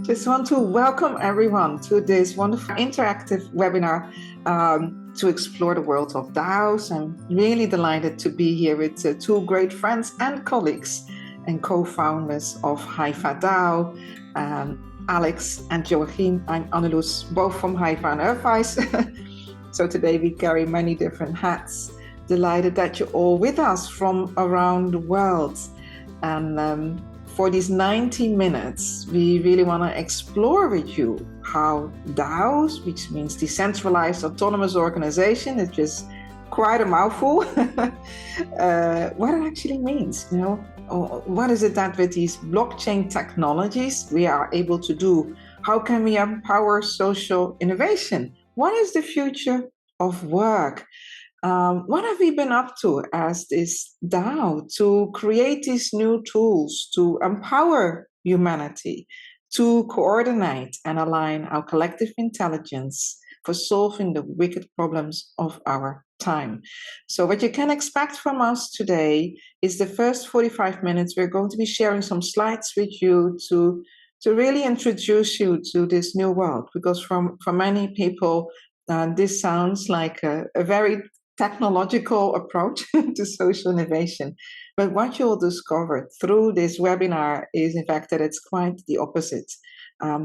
Just want to welcome everyone to this wonderful interactive webinar to explore the world of DAOs. I'm really delighted to be here with two great friends and colleagues and co-founders of Hypha DAO, Alex and Joachim. I'm Anneloes, both from Hypha and EARTHwise. So today we carry many different hats. Delighted that you're all with us from around the world. And for these 90 minutes, we really want to explore with you how DAOs, which means Decentralized Autonomous Organization, it's just quite a mouthful, what it actually means, you know. What is it that with these blockchain technologies we are able to do? How can we empower social innovation? What is the future of work? What have we been up to as this DAO to create these new tools to empower humanity, to coordinate and align our collective intelligence for solving the wicked problems of our time? So what you can expect from us today is the first 45 minutes. We're going to be sharing some slides with you to really introduce you to this new world, because for many people, this sounds like a very technological approach to social innovation. But what you'll discover through this webinar is, in fact, that it's quite the opposite.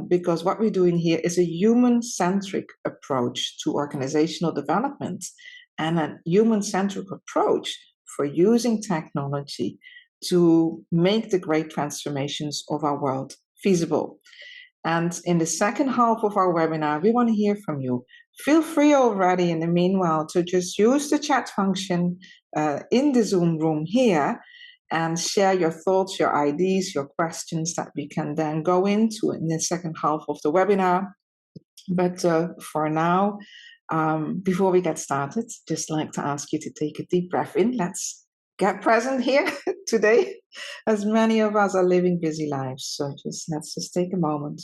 Because what we're doing here is a human-centric approach to organizational development and a human-centric approach for using technology to make the great transformations of our world feasible. And in the second half of our webinar, we want to hear from you. Feel free already in the meanwhile to just use the chat function in the Zoom room here and share your thoughts, your ideas, your questions that we can then go into in the second half of the webinar. But for now, before we get started, just like to ask you to take a deep breath in. Let's get present here today, as many of us are living busy lives. So let's just take a moment.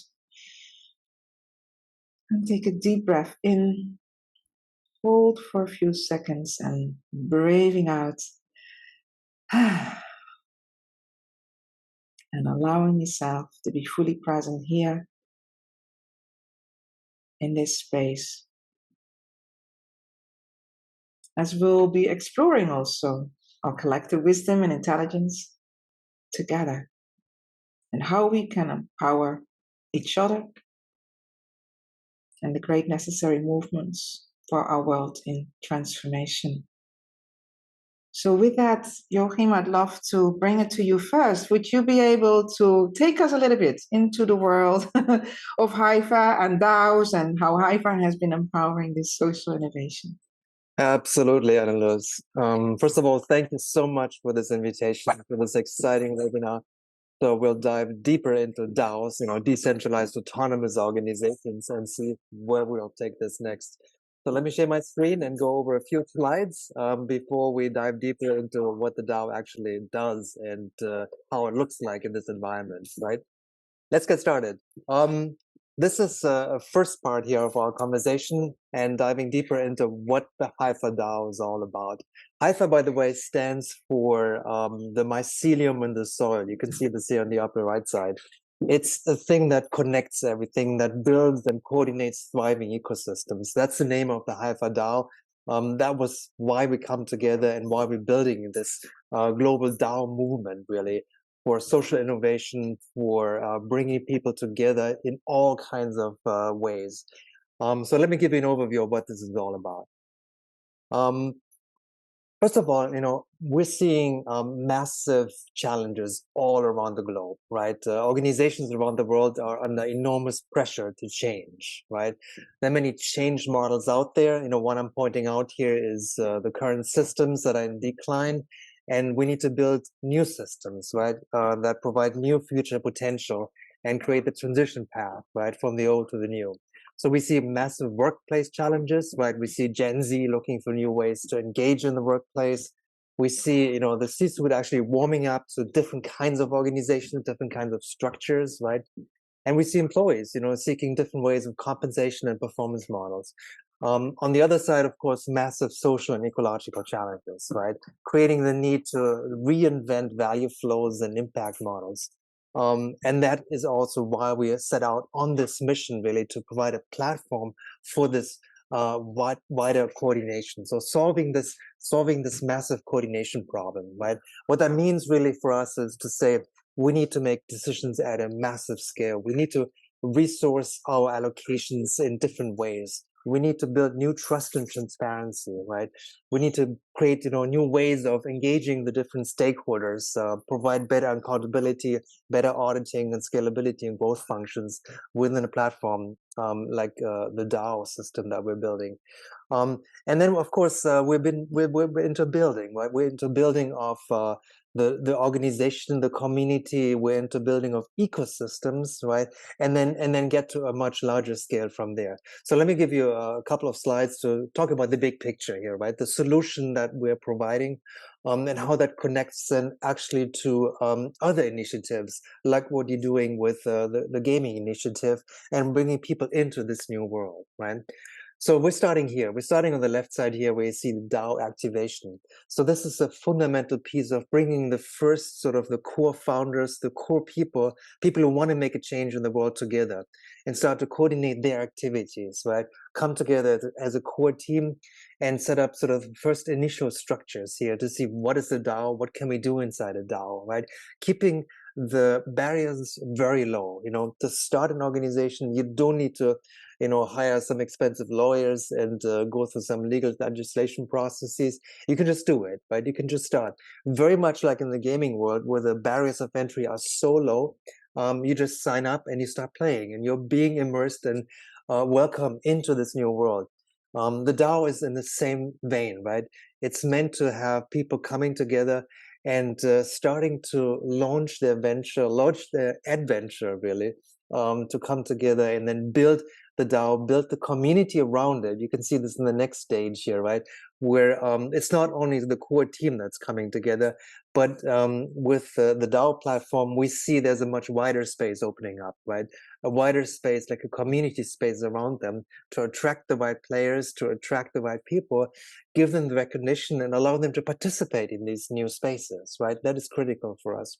And take a deep breath in, hold for a few seconds, and breathing out. And allowing yourself to be fully present here in this space. As we'll be exploring also our collective wisdom and intelligence together, and how we can empower each other and the great necessary movements for our world in transformation. So with that, Joachim, I'd love to bring it to you first. Would you be able to take us a little bit into the world of Hypha and DAOs and how Hypha has been empowering this social innovation? Absolutely, Anneloes. First of all, thank you so much for this invitation, for this exciting webinar. So we'll dive deeper into DAOs, decentralized autonomous organizations, and see where we'll take this next. So let me share my screen and go over a few slides before we dive deeper into what the DAO actually does and how it looks like in this environment, right? Let's get started. This is a first part here of our conversation and diving deeper into what the Hypha DAO is all about. Hypha, by the way, stands for the mycelium in the soil. You can see this here on the upper right side. It's the thing that connects everything, that builds and coordinates thriving ecosystems. That's the name of the Hypha DAO. That was why we come together and why we're building this global DAO movement, really, for social innovation, for bringing people together in all kinds of ways. So let me give you an overview of what this is all about. First of all, we're seeing massive challenges all around the globe, right? Organizations around the world are under enormous pressure to change, right? There are many change models out there. One I'm pointing out here is the current systems that are in decline. And we need to build new systems, right, that provide new future potential and create the transition path, right, from the old to the new. So we see massive workplace challenges, right? We see Gen Z looking for new ways to engage in the workplace. We see, the C-suite actually warming up to different kinds of organizations, different kinds of structures, right? And we see employees, seeking different ways of compensation and performance models. On the other side, of course, massive social and ecological challenges, right? Creating the need to reinvent value flows and impact models. And that is also why we set out on this mission, really, to provide a platform for this wider coordination. So solving this massive coordination problem, right? What that means really for us is to say we need to make decisions at a massive scale. We need to resource our allocations in different ways. We need to build new trust and transparency, right? We need to create, new ways of engaging the different stakeholders, provide better accountability, better auditing and scalability in both functions within a platform like the DAO system that we're building. And then, of course, we're into building, right? We're into building of the organization, the community. We're into building of ecosystems, right? And then get to a much larger scale from there. So let me give you a couple of slides to talk about the big picture here, right? The solution that we're providing, and how that connects then actually to other initiatives, like what you're doing with the gaming initiative and bringing people into this new world, right? So we're starting here. We're starting on the left side here where you see the DAO activation. So this is a fundamental piece of bringing the first sort of the core founders, the core people who want to make a change in the world together and start to coordinate their activities, right? Come together as a core team and set up sort of first initial structures here to see what is the DAO, what can we do inside a DAO, right? Keeping the barriers very low. To start an organization, you don't need to hire some expensive lawyers and go through some legal legislation processes. You can just do it, right? You can just start. Very much like in the gaming world, where the barriers of entry are so low, you just sign up and you start playing, and you're being immersed and welcome into this new world. The DAO is in the same vein, right? It's meant to have people coming together and starting to launch their adventure, really, to come together and then build the DAO, build the community around it. You can see this in the next stage here, right? Where it's not only the core team that's coming together, but with the DAO platform, we see there's a much wider space opening up, right? A wider space, like a community space around them, to attract the right players, to attract the right people, give them the recognition and allow them to participate in these new spaces, right? That is critical for us.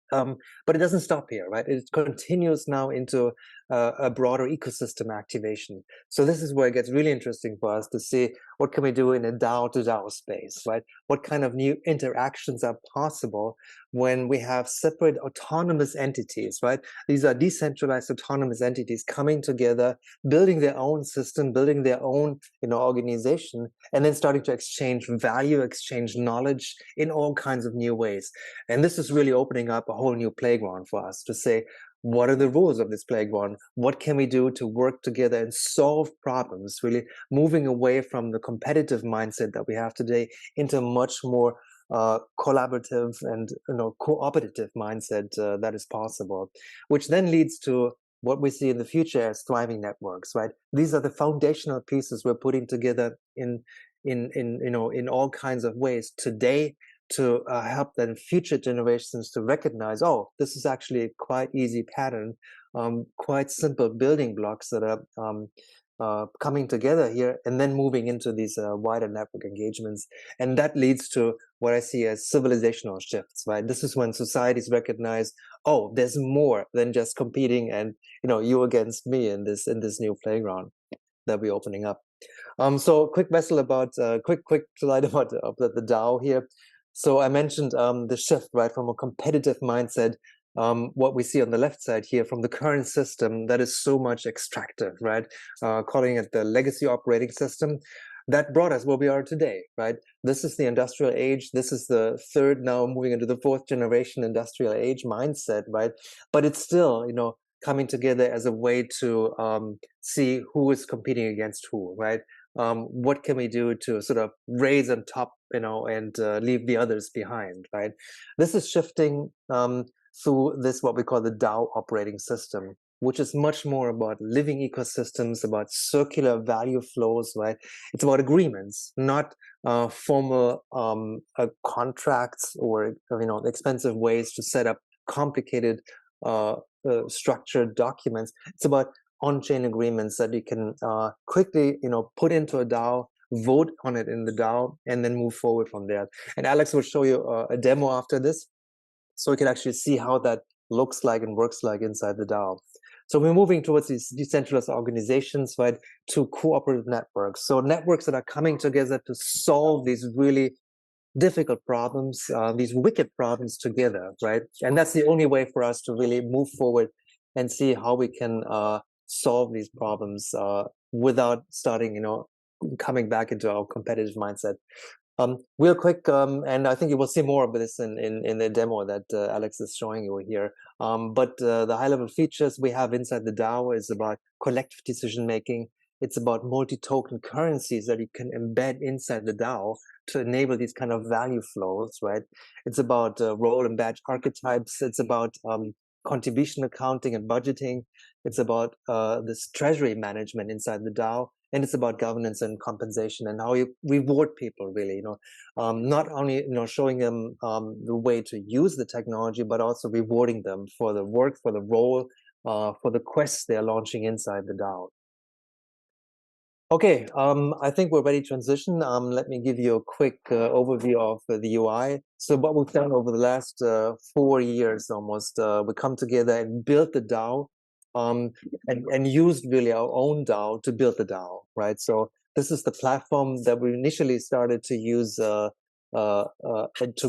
But it doesn't stop here, right? It continues now into a broader ecosystem activation. So this is where it gets really interesting for us to see what can we do in a DAO to DAO space, right? What kind of new interactions are possible when we have separate autonomous entities, right? These are decentralized autonomous entities coming together, building their own system, building their own, organization, and then starting to exchange value, exchange knowledge in all kinds of new ways. And this is really opening up a whole new playground for us to say, what are the rules of this playground? What can we do to work together and solve problems, really moving away from the competitive mindset that we have today into a much more collaborative and cooperative mindset that is possible, which then leads to what we see in the future as thriving networks, right? These are the foundational pieces we're putting together in all kinds of ways today to help then future generations to recognize, oh, this is actually a quite easy pattern, quite simple building blocks that are coming together here and then moving into these wider network engagements. And that leads to what I see as civilizational shifts, right? This is when societies recognize, oh, there's more than just competing and, you against me in this new playground that we're opening up. So quick slide about the DAO here. So I mentioned the shift, right, from a competitive mindset, what we see on the left side here from the current system that is so much extractive, right, calling it the legacy operating system, that brought us where we are today, right? This is the industrial age. This is the third, now moving into the fourth generation industrial age mindset, right? But it's still, coming together as a way to see who is competing against who, right? What can we do to sort of raise on top, and leave the others behind, right? This is shifting through this, what we call the DAO operating system, which is much more about living ecosystems, about circular value flows, right? It's about agreements, not formal contracts or, expensive ways to set up complicated structured documents. It's about on-chain agreements that you can quickly, put into a DAO, vote on it in the DAO, and then move forward from there. And Alex will show you a demo after this, so you can actually see how that looks like and works like inside the DAO. So we're moving towards these decentralized organizations, right, to cooperative networks. So networks that are coming together to solve these really difficult problems, these wicked problems together, right? And that's the only way for us to really move forward and see how we can solve these problems without starting, coming back into our competitive mindset. Real quick, and I think you will see more of this in the demo that Alex is showing you here. But the high-level features we have inside the DAO is about collective decision-making. It's about multi-token currencies that you can embed inside the DAO to enable these kind of value flows, right? It's about role and badge archetypes. It's about contribution accounting and budgeting. It's about this treasury management inside the DAO. And it's about governance and compensation and how you reward people, really, not only, showing them the way to use the technology, but also rewarding them for the work, for the role, for the quests they're launching inside the DAO. Okay, I think we're ready to transition. Let me give you a quick overview of the UI. So what we've done over the last 4 years almost, we come together and built the DAO. And used really our own DAO to build the DAO, right? So this is the platform that we initially started to use to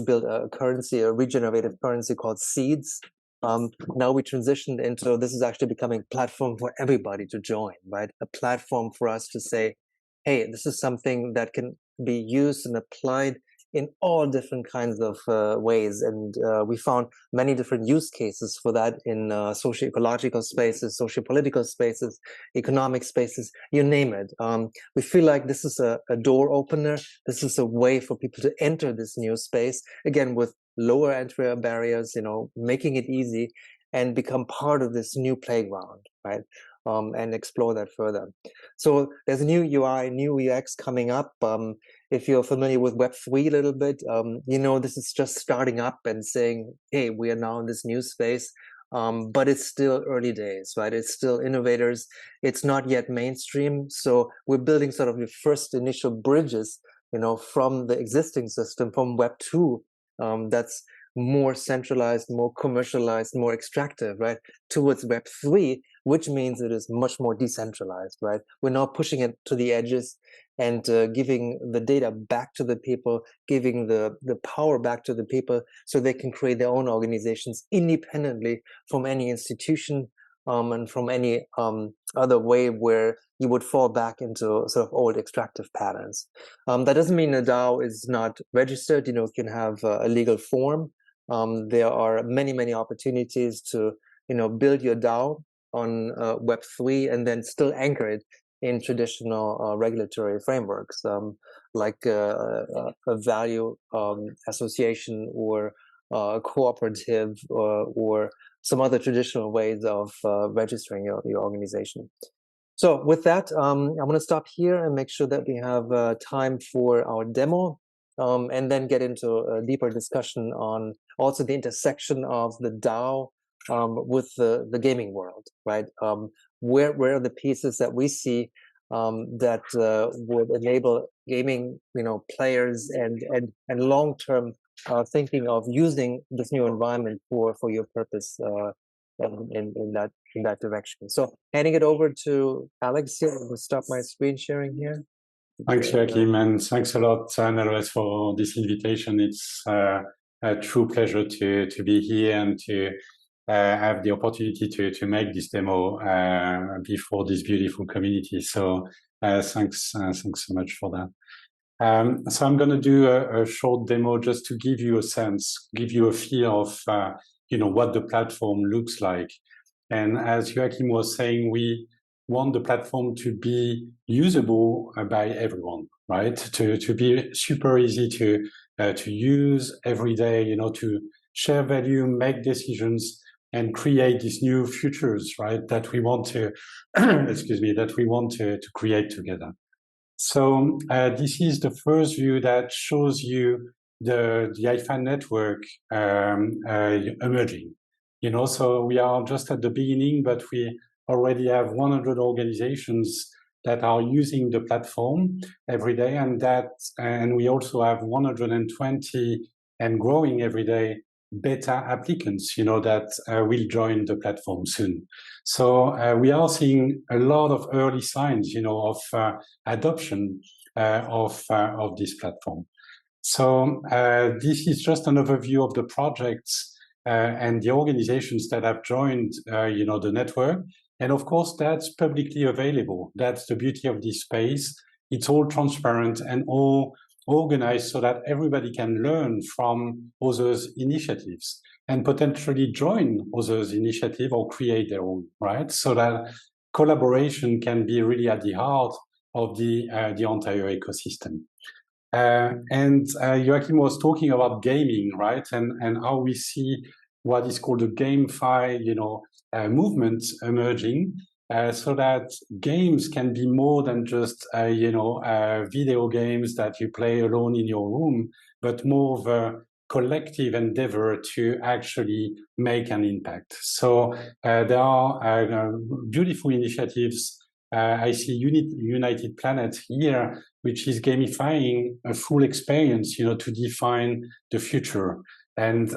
build a currency, a regenerative currency called Seeds. Now we transitioned into, this is actually becoming a platform for everybody to join, right? A platform for us to say, hey, this is something that can be used and applied in all different kinds of ways. And we found many different use cases for that in socio-ecological spaces, socio-political spaces, economic spaces, you name it. We feel like this is a door opener. This is a way for people to enter this new space, again, with lower entry barriers, making it easy and become part of this new playground, right? And explore that further. So there's a new UI, new UX coming up. If you're familiar with WebFree a little bit, this is just starting up and saying, hey, we are now in this new space, but it's still early days, right? It's still innovators. It's not yet mainstream. So we're building sort of the first initial bridges, from the existing system, from Web 2, that's more centralized, more commercialized, more extractive, right, towards Web 3, which means it is much more decentralized, right? We're now pushing it to the edges and giving the data back to the people, giving the power back to the people so they can create their own organizations independently from any institution and from any other way where you would fall back into sort of old extractive patterns. That doesn't mean a DAO is not registered, it can have a legal form. There are many, many opportunities to, build your DAO on Web3 and then still anchor it in traditional regulatory frameworks, like a value association or cooperative or some other traditional ways of registering your organization. So with that, I'm going to stop here and make sure that we have time for our demo. And then get into a deeper discussion on also the intersection of the DAO with the gaming world, right? Where are the pieces that we see that would enable gaming, players and long-term thinking of using this new environment for your purpose in that direction. So handing it over to Alex here. We'll stop my screen sharing here. Thanks, Joachim, and thanks a lot, Anneloes, for this invitation. It's a true pleasure to be here and to have the opportunity to make this demo before this beautiful community. So thanks so much for that. So I'm going to do a short demo just to give you a sense, give you a feel of what the platform looks like. And as Joachim was saying, we want the platform to be usable by everyone, right? To be super easy to use every day, to share value, make decisions, and create these new futures, right? That we want to, that we want to create together. So this is the first view that shows you the Hypha network emerging. So we are just at the beginning, but we already have 100 organizations that are using the platform every day, and we also have 120 and growing every day beta applicants, that will join the platform soon. So we are seeing a lot of early signs, of adoption of this platform. So this is just an overview of the projects and the organizations that have joined, the network. And of course, that's publicly available. That's the beauty of this space. It's all transparent and all organized so that everybody can learn from others' initiatives and potentially join others' initiative or create their own, right? So that collaboration can be really at the heart of the entire ecosystem. And Joachim was talking about gaming, right? And how we see what is called a GameFi, movement emerging, so that games can be more than just, video games that you play alone in your room, but more of a collective endeavor to actually make an impact. So there are beautiful initiatives. I see United Planet here, which is gamifying a full experience, to define the future and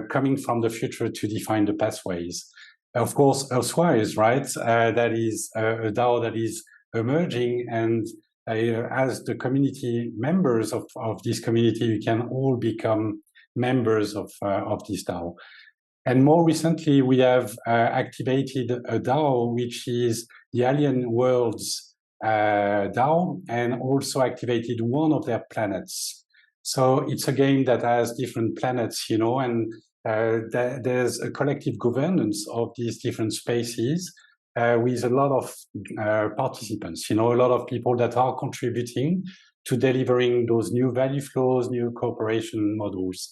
coming from the future to define the pathways. Of course, EARTHwise, right? That is a DAO that is emerging, and as the community members of this community, we can all become members of this DAO. And more recently, we have activated a DAO, which is the Alien Worlds DAO, and also activated one of their planets. So it's a game that has different planets, and there's a collective governance of these different spaces with a lot of participants, a lot of people that are contributing to delivering those new value flows, new cooperation models.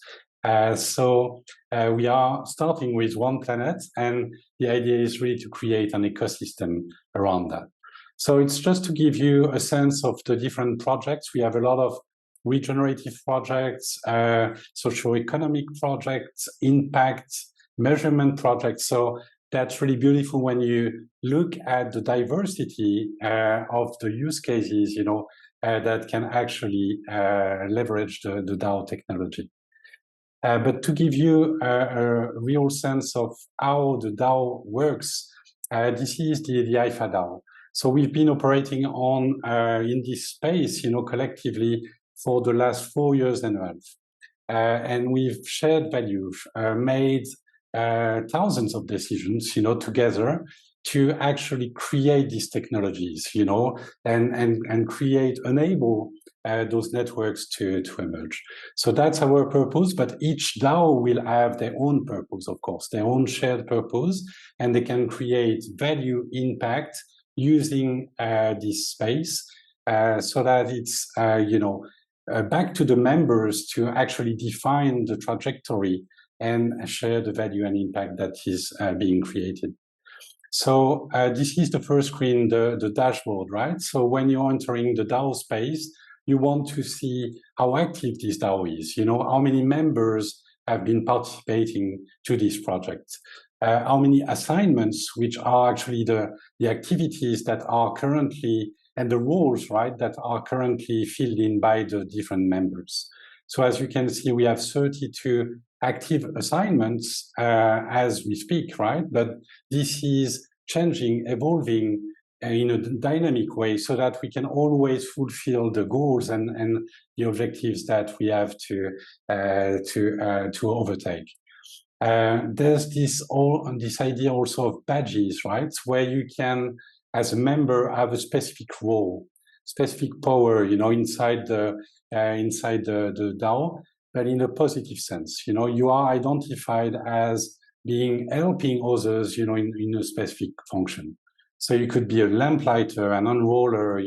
So we are starting with one planet, and the idea is really to create an ecosystem around that. So it's just to give you a sense of the different projects. We have a lot of regenerative projects, socio-economic projects, impact measurement projects. So that's really beautiful when you look at the diversity of the use cases, that can actually leverage the DAO technology. But to give you a real sense of how the DAO works, this is the Hypha DAO. So we've been operating on in this space, collectively for the last 4 years and a half. And we've shared value, made thousands of decisions, together to actually create these technologies, and create, enable those networks to emerge. So that's our purpose, but each DAO will have their own purpose, of course, their own shared purpose, and they can create value impact using this space so that it's, back to the members to actually define the trajectory and share the value and impact that is being created. So this is the first screen, the dashboard, right? So when you're entering the DAO space, you want to see how active this DAO is, how many members have been participating to this project, how many assignments, which are actually the activities that are currently, and the roles, right, that are currently filled in by the different members. So as you can see, we have 32 active assignments as we speak, right? But this is changing, evolving in a dynamic way so that we can always fulfill the goals and the objectives that we have to overtake. There's this idea also of badges, right? Where you can, as a member, have a specific role, specific power, inside the DAO, but in a positive sense. You are identified as being helping others, in a specific function. So you could be a lamplighter, an unroller,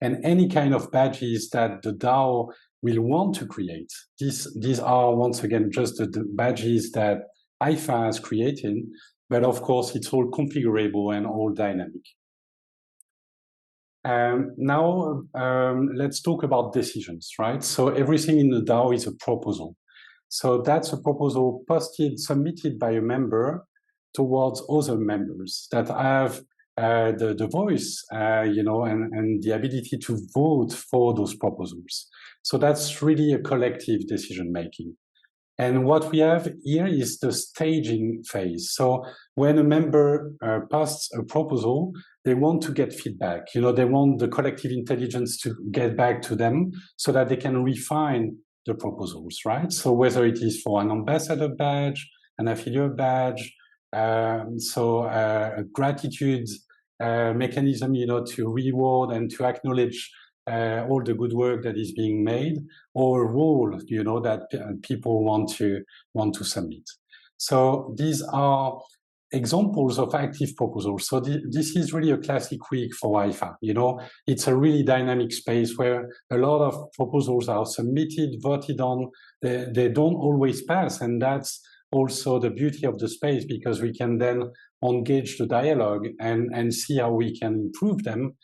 and any kind of badges that the DAO will want to create. These are, once again, just the badges that Hypha has created, but of course, it's all configurable and all dynamic. Now, let's talk about decisions, right? So everything in the DAO is a proposal. So that's a proposal submitted by a member towards other members that have the voice, and the ability to vote for those proposals. So that's really a collective decision making. And what we have here is the staging phase. So when a member posts a proposal, they want to get feedback. They want the collective intelligence to get back to them so that they can refine the proposals, right? So whether it is for an ambassador badge, an affiliate badge, a gratitude mechanism, to reward and to acknowledge all the good work that is being made, or a role, that people want to submit. So these are examples of active proposals. So this is really a classic week for Hypha. It's a really dynamic space where a lot of proposals are submitted, voted on. They don't always pass, and that's also the beauty of the space, because we can then engage the dialogue and see how we can improve them,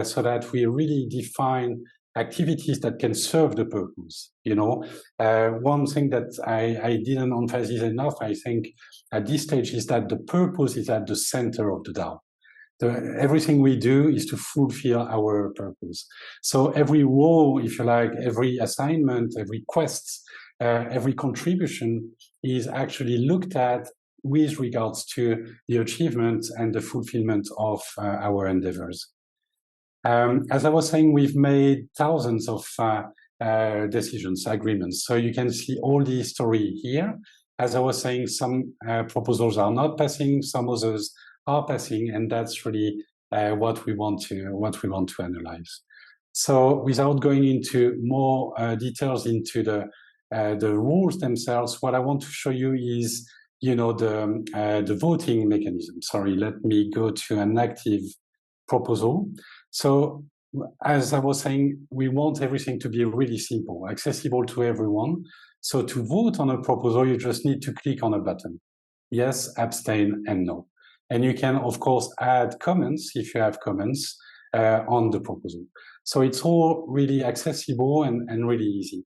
so that we really define activities that can serve the purpose. One thing that I didn't emphasize enough, I think, at this stage, is that the purpose is at the center of the DAO. Everything we do is to fulfill our purpose. So every role, if you like, every assignment, every quest, every contribution is actually looked at with regards to the achievement and the fulfillment of our endeavors. As I was saying, we've made thousands of decisions, agreements. So you can see all the history here. As I was saying, some proposals are not passing, some others are passing, and that's really what we want to analyze. So without going into more details into the rules themselves, what I want to show you is, the voting mechanism. Sorry, let me go to an active proposal. So as I was saying, we want everything to be really simple, accessible to everyone. So to vote on a proposal, you just need to click on a button. Yes, abstain, and no. And you can, of course, add comments if you have comments on the proposal. So it's all really accessible and really easy.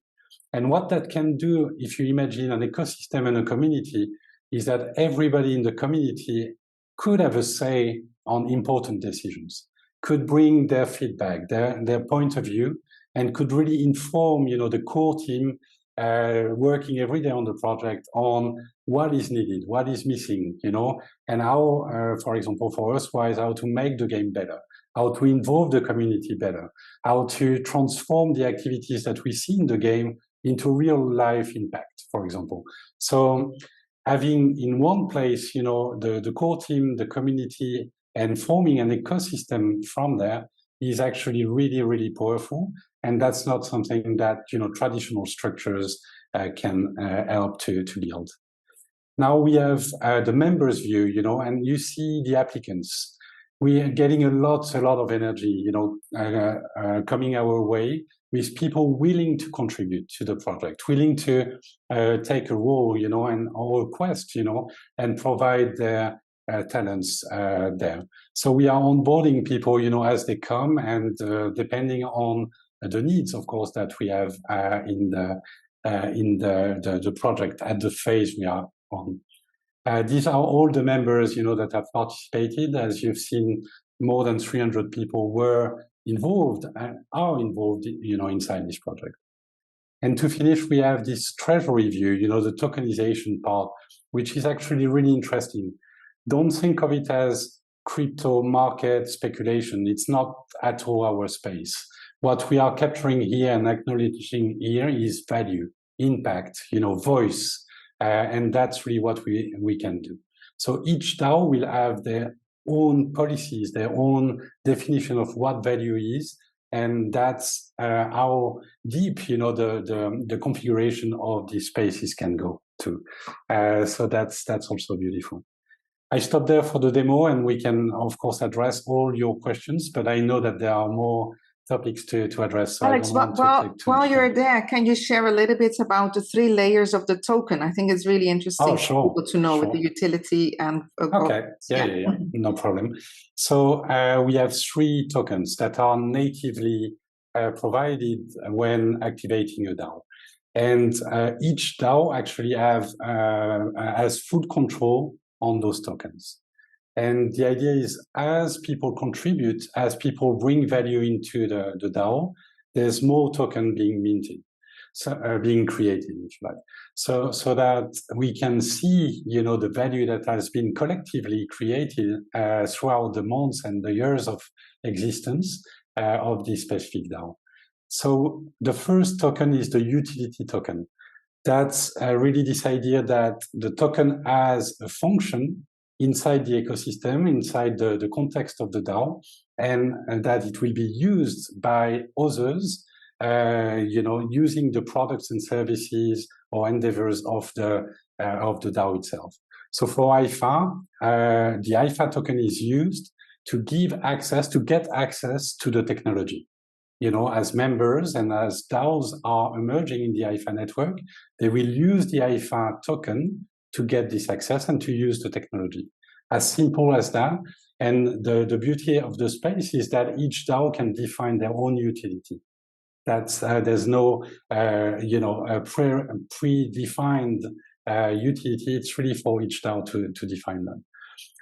And what that can do, if you imagine an ecosystem and a community, is that everybody in the community could have a say on important decisions, could bring their feedback, their point of view, and could really inform, the core team working every day on the project on what is needed, what is missing, and how, for example, for EARTHwise, how to make the game better, how to involve the community better, how to transform the activities that we see in the game into real life impact, for example. So having in one place, the core team, the community, and forming an ecosystem from there is actually really, really powerful. And that's not something that, traditional structures can help to build. Now we have the members view, and you see the applicants. We are getting a lot of energy, coming our way, with people willing to contribute to the project, willing to take a role, and or quest, and provide their talents there. So we are onboarding people, as they come, and depending on the needs, of course, that we have in the project at the phase we are on. These are all the members, that have participated. As you've seen, more than 300 people were involved and are involved, inside this project. And to finish, we have this treasury view, the tokenization part, which is actually really interesting. Don't think of it as crypto market speculation. It's not at all our space. What we are capturing here and acknowledging here is value, impact, voice. And that's really what we can do. So each DAO will have their own policies, their own definition of what value is, and that's how deep, the configuration of these spaces can go to. So that's also beautiful. I stop there for the demo, and we can, of course, address all your questions, but I know that there are more topics to address. So Alex, while you're there, can you share a little bit about the 3 layers of the token? I think it's really interesting for people to know with the utility and... Okay, yeah, no problem. So we have 3 tokens that are natively provided when activating a DAO. And each DAO actually has full control on those tokens. And the idea is, as people contribute, as people bring value into the DAO, there's more token being minted. being created, if you like. So that we can see, the value that has been collectively created throughout the months and the years of existence of this specific DAO. So the first token is the utility token. That's really this idea that the token has a function inside the ecosystem, inside the context of the DAO, and that it will be used by others, using the products and services or endeavors of the DAO itself. So for Hypha, the Hypha token is used to get access to the technology. As members and as DAOs are emerging in the Hypha network, they will use the Hypha token to get this access and to use the technology. As simple as that. And the beauty of the space is that each DAO can define their own utility. There's no, predefined utility. It's really for each DAO to define them.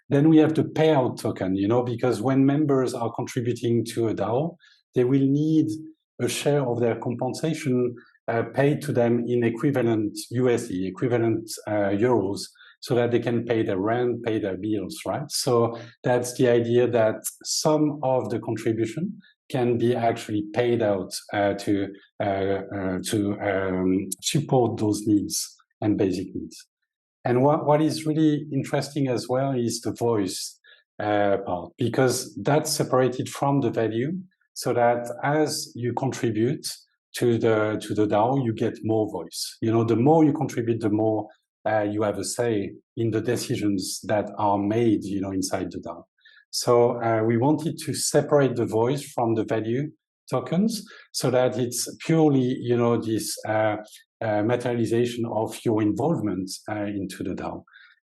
Then we have the payout token, because when members are contributing to a DAO, they will need a share of their compensation paid to them in equivalent USD, equivalent euros, so that they can pay their rent, pay their bills, right? So that's the idea that some of the contribution can be actually paid out to support those needs and basic needs. And what is really interesting as well is the voice part, because that's separated from the value, so that as you contribute to the DAO, you get more voice. The more you contribute, the more you have a say in the decisions that are made, inside the DAO. So we wanted to separate the voice from the value tokens, so that it's purely, this materialization of your involvement into the DAO.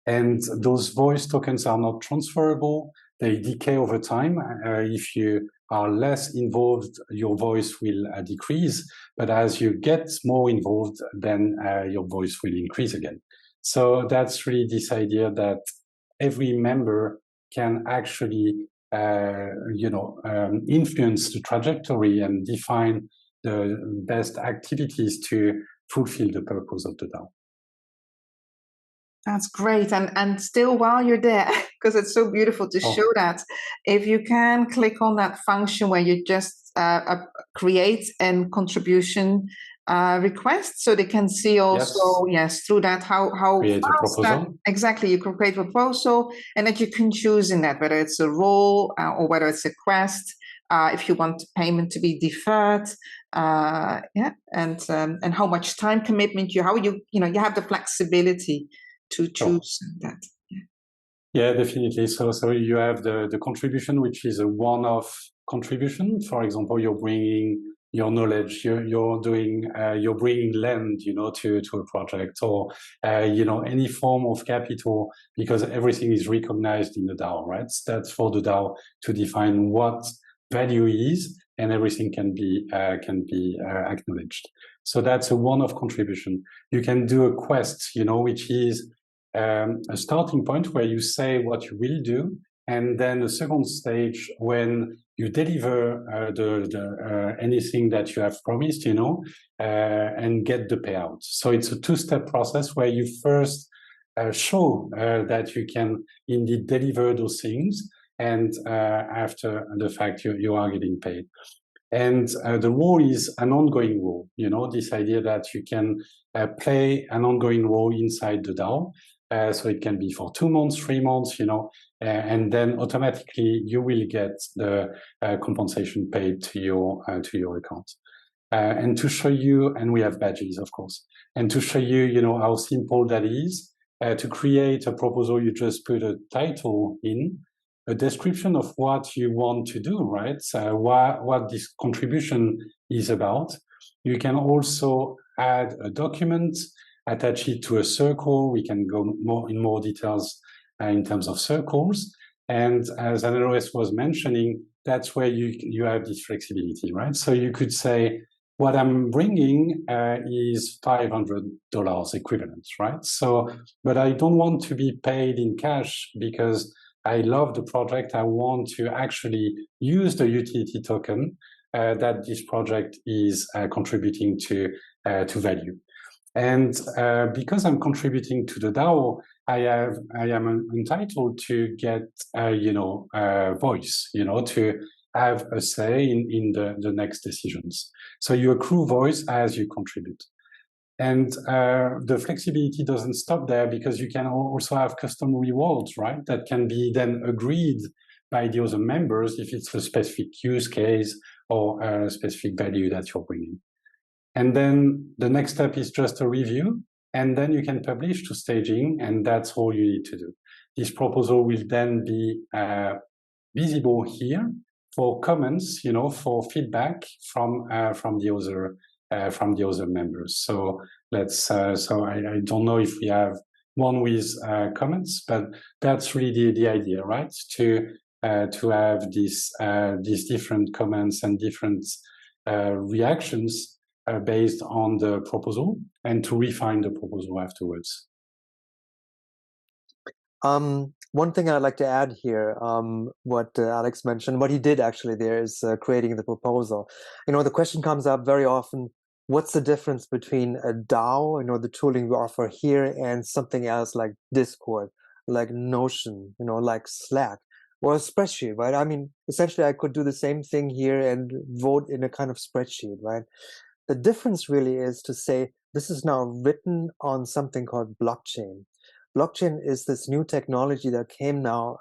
And those voice tokens are not transferable. They decay over time. If you are less involved, your voice will decrease. But as you get more involved, then your voice will increase again. So that's really this idea that every member can actually, influence the trajectory and define the best activities to fulfill the purpose of the DAO. That's great. And still, while you're there, because it's so beautiful to show that, if you can click on that function where you just create a contribution request, so they can see also, yes through that how create a proposal. Exactly, you can create a proposal, and that you can choose in that, whether it's a role or whether it's a quest, if you want payment to be deferred, and how much time commitment you have the flexibility to choose that. Yeah, definitely. So you have the contribution, which is a one-off contribution. For example, you're bringing your knowledge, you're bringing land, to a project, or any form of capital, because everything is recognized in the DAO, right? That's for the DAO to define what value is, and everything can be acknowledged. So that's a one-off contribution. You can do a quest, which is a starting point where you say what you will do, and then a second stage when you deliver anything that you have promised, and get the payout. So it's a two-step process where you first show that you can indeed deliver those things, and after the fact you are getting paid. And the role is an ongoing role, this idea that you can play an ongoing role inside the DAO. So it can be for 2 months, 3 months, and then automatically you will get the compensation paid to your account. And to show you, and we have badges, of course, and to show you, how simple that is, to create a proposal, you just put a title in, a description of what you want to do, right? What this contribution is about. You can also add a document, attach it to a circle. We can go in more details in terms of circles. And as Anneloes was mentioning, that's where you have this flexibility, right? So you could say, what I'm bringing is $500 equivalent, right? So, but I don't want to be paid in cash because I love the project. I want to actually use the utility token that this project is contributing to to value. And because I'm contributing to the DAO, I am entitled to get voice, to have a say in the next decisions. So you accrue voice as you contribute. And the flexibility doesn't stop there, because you can also have custom rewards, right? That can be then agreed by the other members if it's a specific use case or a specific value that you're bringing. And then the next step is just a review, and then you can publish to staging, and that's all you need to do. This proposal will then be visible here for comments, for feedback from the other members. So let's. So I don't know if we have one with comments, but that's really the idea, right? To have these different comments and different reactions based on the proposal, and to refine the proposal afterwards. One thing I'd like to add here, what Alex mentioned, what he did actually there is creating the proposal. The question comes up very often, what's the difference between a DAO, the tooling we offer here, and something else like Discord, like Notion, like Slack, or a spreadsheet, right? I mean, essentially I could do the same thing here and vote in a kind of spreadsheet, right? The difference really is to say, this is now written on something called blockchain. Blockchain is this new technology that came now,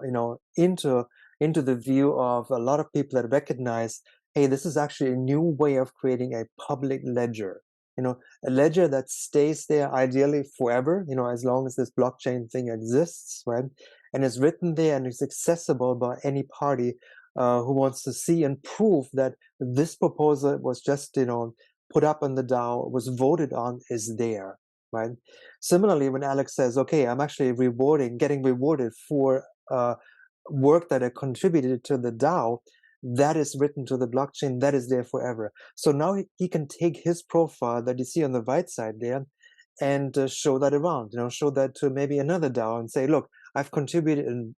into the view of a lot of people that recognize, hey, this is actually a new way of creating a public ledger. A ledger that stays there ideally forever, as long as this blockchain thing exists, right? And it's written there and it's accessible by any party who wants to see and prove that this proposal was just, put up on the DAO, was voted on, is there, right? Similarly, when Alex says, okay, I'm actually getting rewarded for work that I contributed to the DAO, that is written to the blockchain, that is there forever. So now he can take his profile that you see on the right side there and show that around, show that to maybe another DAO and say, look, I've contributed in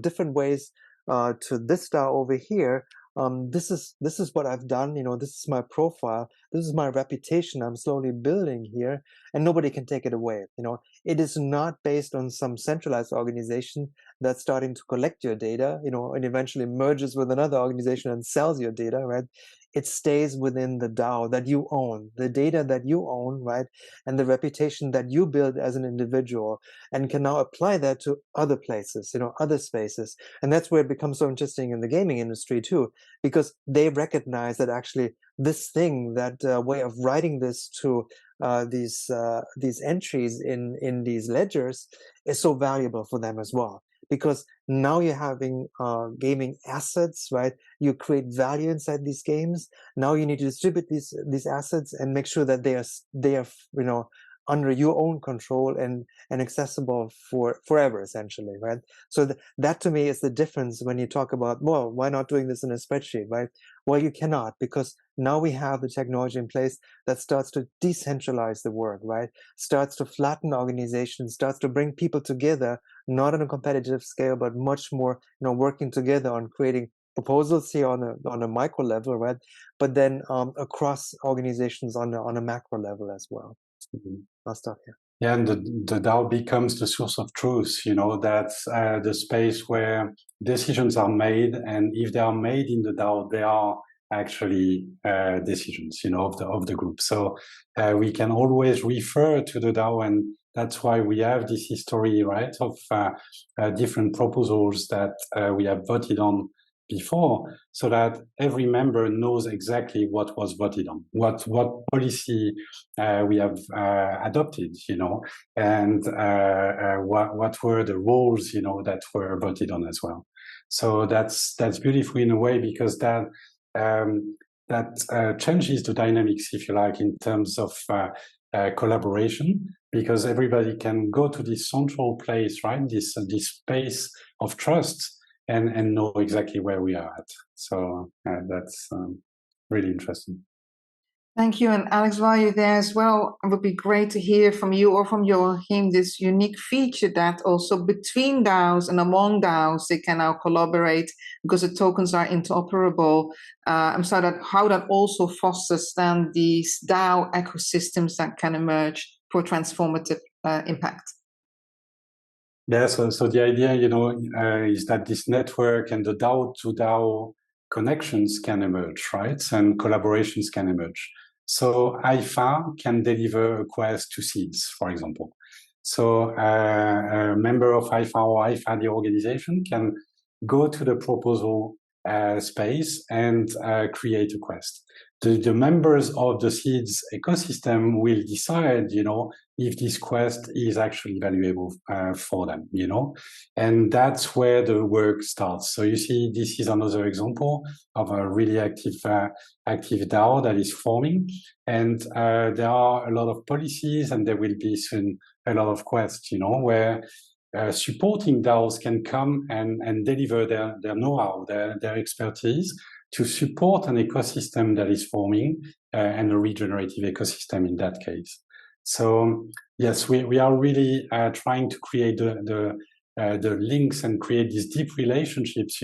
different ways to this DAO over here. This is what I've done. This is my profile. This is my reputation I'm slowly building here, and nobody can take it away. It is not based on some centralized organization that's starting to collect your data, and eventually merges with another organization and sells your data, right? It stays within the DAO that you own, the data that you own, right? And the reputation that you build as an individual, and can now apply that to other places, other spaces. And that's where it becomes so interesting in the gaming industry too, because they recognize that actually this thing, that way of writing this to these entries in these ledgers is so valuable for them as well. Because now you're having gaming assets, right? You create value inside these games. Now you need to distribute these assets and make sure that they are under your own control and accessible for forever, essentially, right? So that to me is the difference when you talk about, well, why not doing this in a spreadsheet, right? Well, you cannot, because now we have the technology in place that starts to decentralize the work, right? Starts to flatten organizations, starts to bring people together, not on a competitive scale, but much more, working together on creating proposals here on a micro level, right? But then across organizations on a macro level as well. Mm-hmm. I'll stop here. Yeah, and the DAO becomes the source of truth. That's the space where decisions are made, and if they are made in the DAO, they are actually decisions, of the group. So we can always refer to the DAO, and that's why we have this history, right, of different proposals that we have voted on before, so that every member knows exactly what was voted on, what policy we have adopted, and what were the rules, that were voted on as well. So that's beautiful in a way, because that changes the dynamics, if you like, in terms of collaboration, because everybody can go to this central place, right? This space of trust, and know exactly where we are at. So that's really interesting. Thank you. And Alex, while you're there as well, it would be great to hear from you or from Joachim this unique feature that also between DAOs and among DAOs, they can now collaborate because the tokens are interoperable. And so that how that also fosters then these DAO ecosystems that can emerge for transformative impact. Yeah, so the idea, is that this network and the DAO to DAO connections can emerge, right? And collaborations can emerge. So Hypha can deliver a quest to seeds, for example. So a member of Hypha or Hypha the organization can go to the proposal space and create a quest. The members of the seeds ecosystem will decide, if this quest is actually valuable for them, and that's where the work starts. So you see, this is another example of a really active DAO that is forming, and there are a lot of policies, and there will be soon a lot of quests, where supporting DAOs can come and deliver their know-how, their expertise to support an ecosystem that is forming and a regenerative ecosystem in that case. So yes, we are really trying to create the links and create these deep relationships,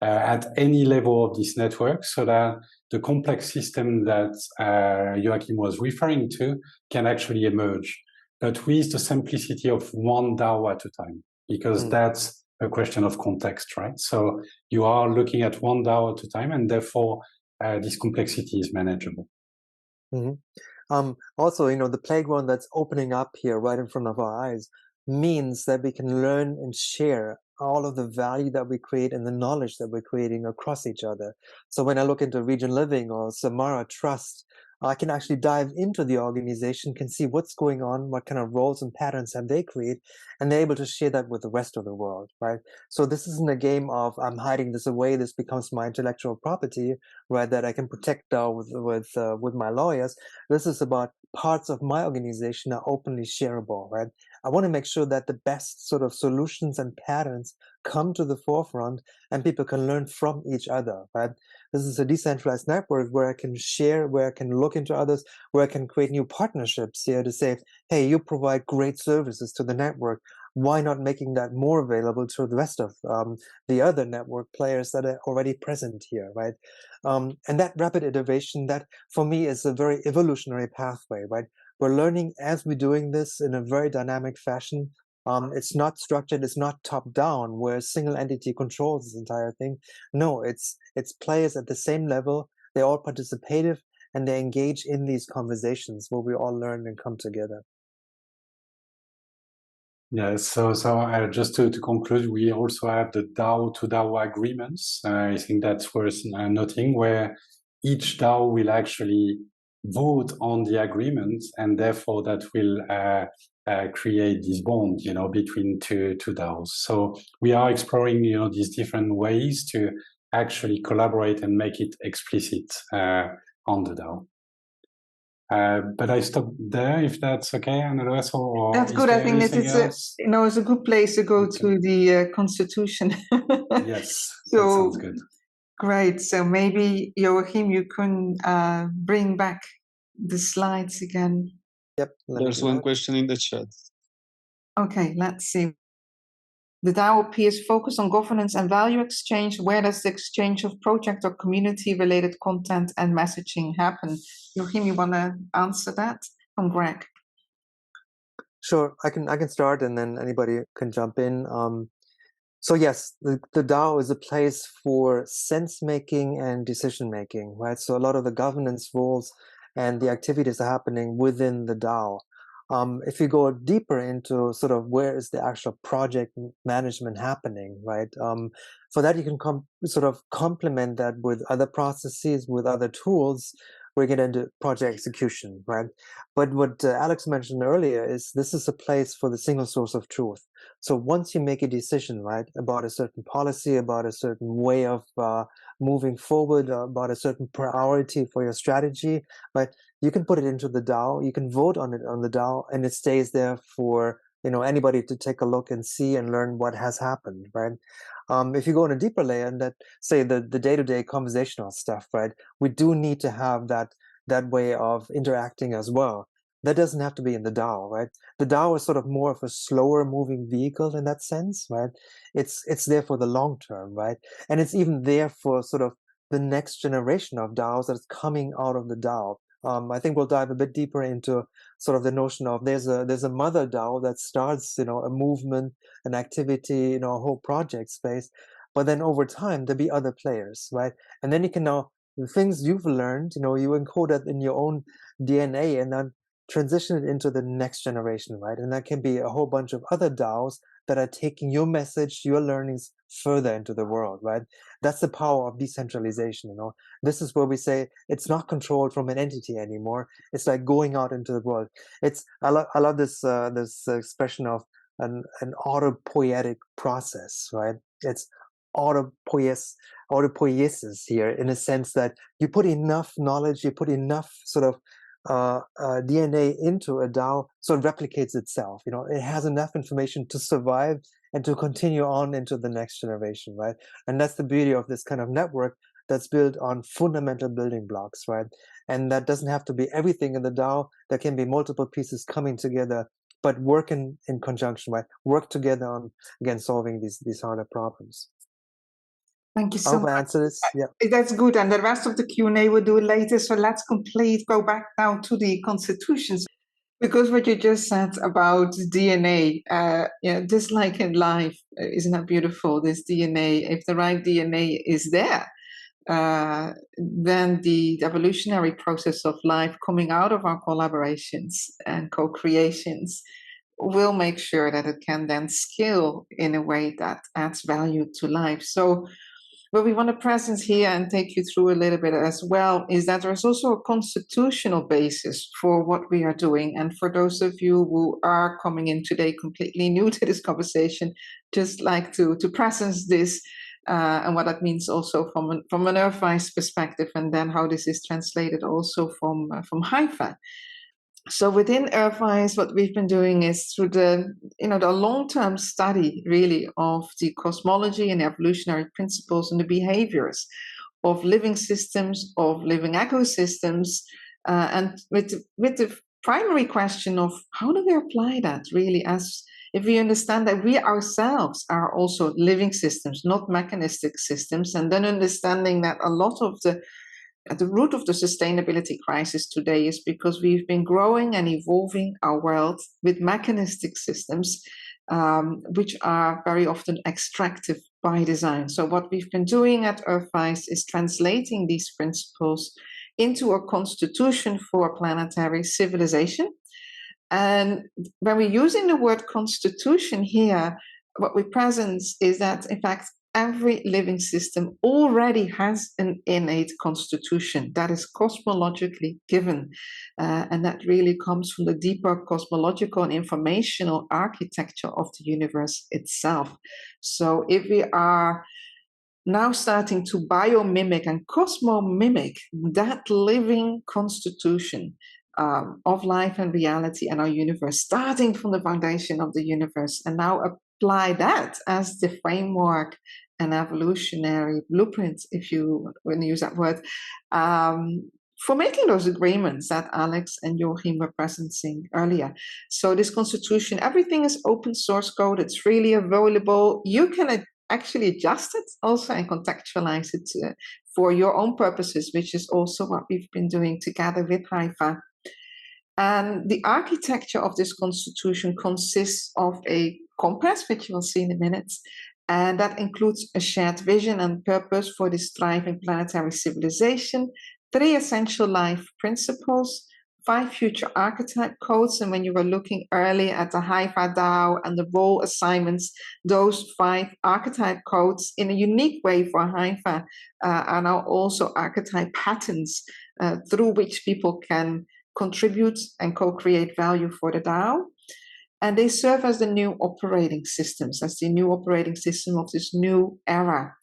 at any level of this network, so that the complex system that Joachim was referring to can actually emerge, but with the simplicity of one DAO at a time, because that's a question of context, right? So you are looking at one DAO at a time, and therefore this complexity is manageable. Also, the playground that's opening up here right in front of our eyes means that we can learn and share all of the value that we create and the knowledge that we're creating across each other. So when I look into Region Living or Samara Trust, I can actually dive into the organization, can see what's going on, what kind of roles and patterns have they created, and they're able to share that with the rest of the world, right? So this isn't a game of I'm hiding this away, this becomes my intellectual property, right, that I can protect with my lawyers. This is about parts of my organization are openly shareable, right? I want to make sure that the best sort of solutions and patterns come to the forefront and people can learn from each other, right? This is a decentralized network where I can share, where I can look into others, where I can create new partnerships here to say, hey, you provide great services to the network. Why not making that more available to the rest of the other network players that are already present here, right? And that rapid innovation, that for me is a very evolutionary pathway, right? We're learning as we're doing this in a very dynamic fashion. It's not structured, it's not top down where a single entity controls this entire thing. No, it's players at the same level. They're all participative and they engage in these conversations where we all learn and come together. Yeah, so just to conclude, we also have the DAO to DAO agreements. I think that's worth noting, where each DAO will actually vote on the agreement, and therefore that will create this bond, between two DAOs. So we are exploring, these different ways to actually collaborate and make it explicit on the DAO. But I stop there, if that's okay, Anneloes, or that's good. I think it's a good place to go to the Constitution. Yes, so that sounds good. Great. So maybe Joachim, you can bring back the slides again. Yep. There's one question in the chat. Okay, let's see. The DAO appears focused on governance and value exchange. Where does the exchange of project or community-related content and messaging happen? Joachim, you want to answer that from Greg? Sure, I can start, and then anybody can jump in. So yes, the DAO is a place for sense-making and decision-making, right? So a lot of the governance roles and the activities are happening within the DAO. If you go deeper into sort of where is the actual project management happening, right? For that, you can sort of complement that with other processes, with other tools. We get into project execution, right? But what Alex mentioned earlier is this is a place for the single source of truth. So once you make a decision, right, about a certain policy, about a certain way of moving forward, about a certain priority for your strategy, right, you can put it into the DAO, you can vote on it on the DAO, and it stays there for anybody to take a look and see and learn what has happened, right? If you go on a deeper layer, and that say the day-to-day conversational stuff, right, we do need to have that that way of interacting as well. That doesn't have to be in the DAO, right? The DAO is sort of more of a slower moving vehicle in that sense, right? It's there for the long term, right? And it's even there for sort of the next generation of DAOs that's coming out of the DAO. I think we'll dive a bit deeper into sort of the notion of there's a mother DAO that starts, a movement, an activity, a whole project space, but then over time there'll be other players, right? And then you can now, the things you've learned, you encode that in your own DNA and then transition it into the next generation, right? And that can be a whole bunch of other DAOs that are taking your message, your learnings further into the world, right? That's the power of decentralization, This is where we say it's not controlled from an entity anymore. It's like going out into the world. I love this expression of an autopoietic process, right? It's autopoiesis here, in a sense that you put enough knowledge, you put enough sort of DNA into a DAO, so it replicates itself. It has enough information to survive and to continue on into the next generation, right? And that's the beauty of this kind of network that's built on fundamental building blocks, right? And that doesn't have to be everything in the DAO. There can be multiple pieces coming together, but work in conjunction, right? Work together on, again, solving these harder problems. Thank you so much. I answered this. Yeah, that's good. And the rest of the Q&A we'll do later. So let's go back now to the constitutions. Because what you just said about DNA, just like in life, isn't that beautiful? This DNA, if the right DNA is there, then the evolutionary process of life coming out of our collaborations and co-creations will make sure that it can then scale in a way that adds value to life. So what we want to present here and take you through a little bit as well is that there's also a constitutional basis for what we are doing. And for those of you who are coming in today completely new to this conversation, just like to presence this and what that means also from an EARTHwise perspective, and then how this is translated also from Hypha. So within EARTHwise, what we've been doing is through the long-term study really of the cosmology and evolutionary principles and the behaviors of living systems, of living ecosystems, and with the primary question of how do we apply that really, as if we understand that we ourselves are also living systems, not mechanistic systems, and then understanding that a lot of at the root of the sustainability crisis today is because we've been growing and evolving our world with mechanistic systems, which are very often extractive by design. So what we've been doing at EARTHwise is translating these principles into a constitution for a planetary civilization. And when we're using the word constitution here, what we present is that, in fact, every living system already has an innate constitution that is cosmologically given. And that really comes from the deeper cosmological and informational architecture of the universe itself. So if we are now starting to biomimic and cosmomimic that living constitution of life and reality and our universe, starting from the foundation of the universe, and now apply that as the framework and evolutionary blueprint, if you want to use that word, for making those agreements that Alex and Joachim were presenting earlier. So this constitution, everything is open source code. It's freely available. You can actually adjust it also and contextualize it for your own purposes, which is also what we've been doing together with Hypha. And the architecture of this constitution consists of a compass, which you will see in a minute, and that includes a shared vision and purpose for this thriving planetary civilization, 3 essential life principles, 5 future archetype codes. And when you were looking earlier at the Hypha DAO and the role assignments, those 5 archetype codes in a unique way for Hypha are now also archetype patterns through which people can contribute and co-create value for the DAO. And they serve as the new operating systems, as the new operating system of this new era,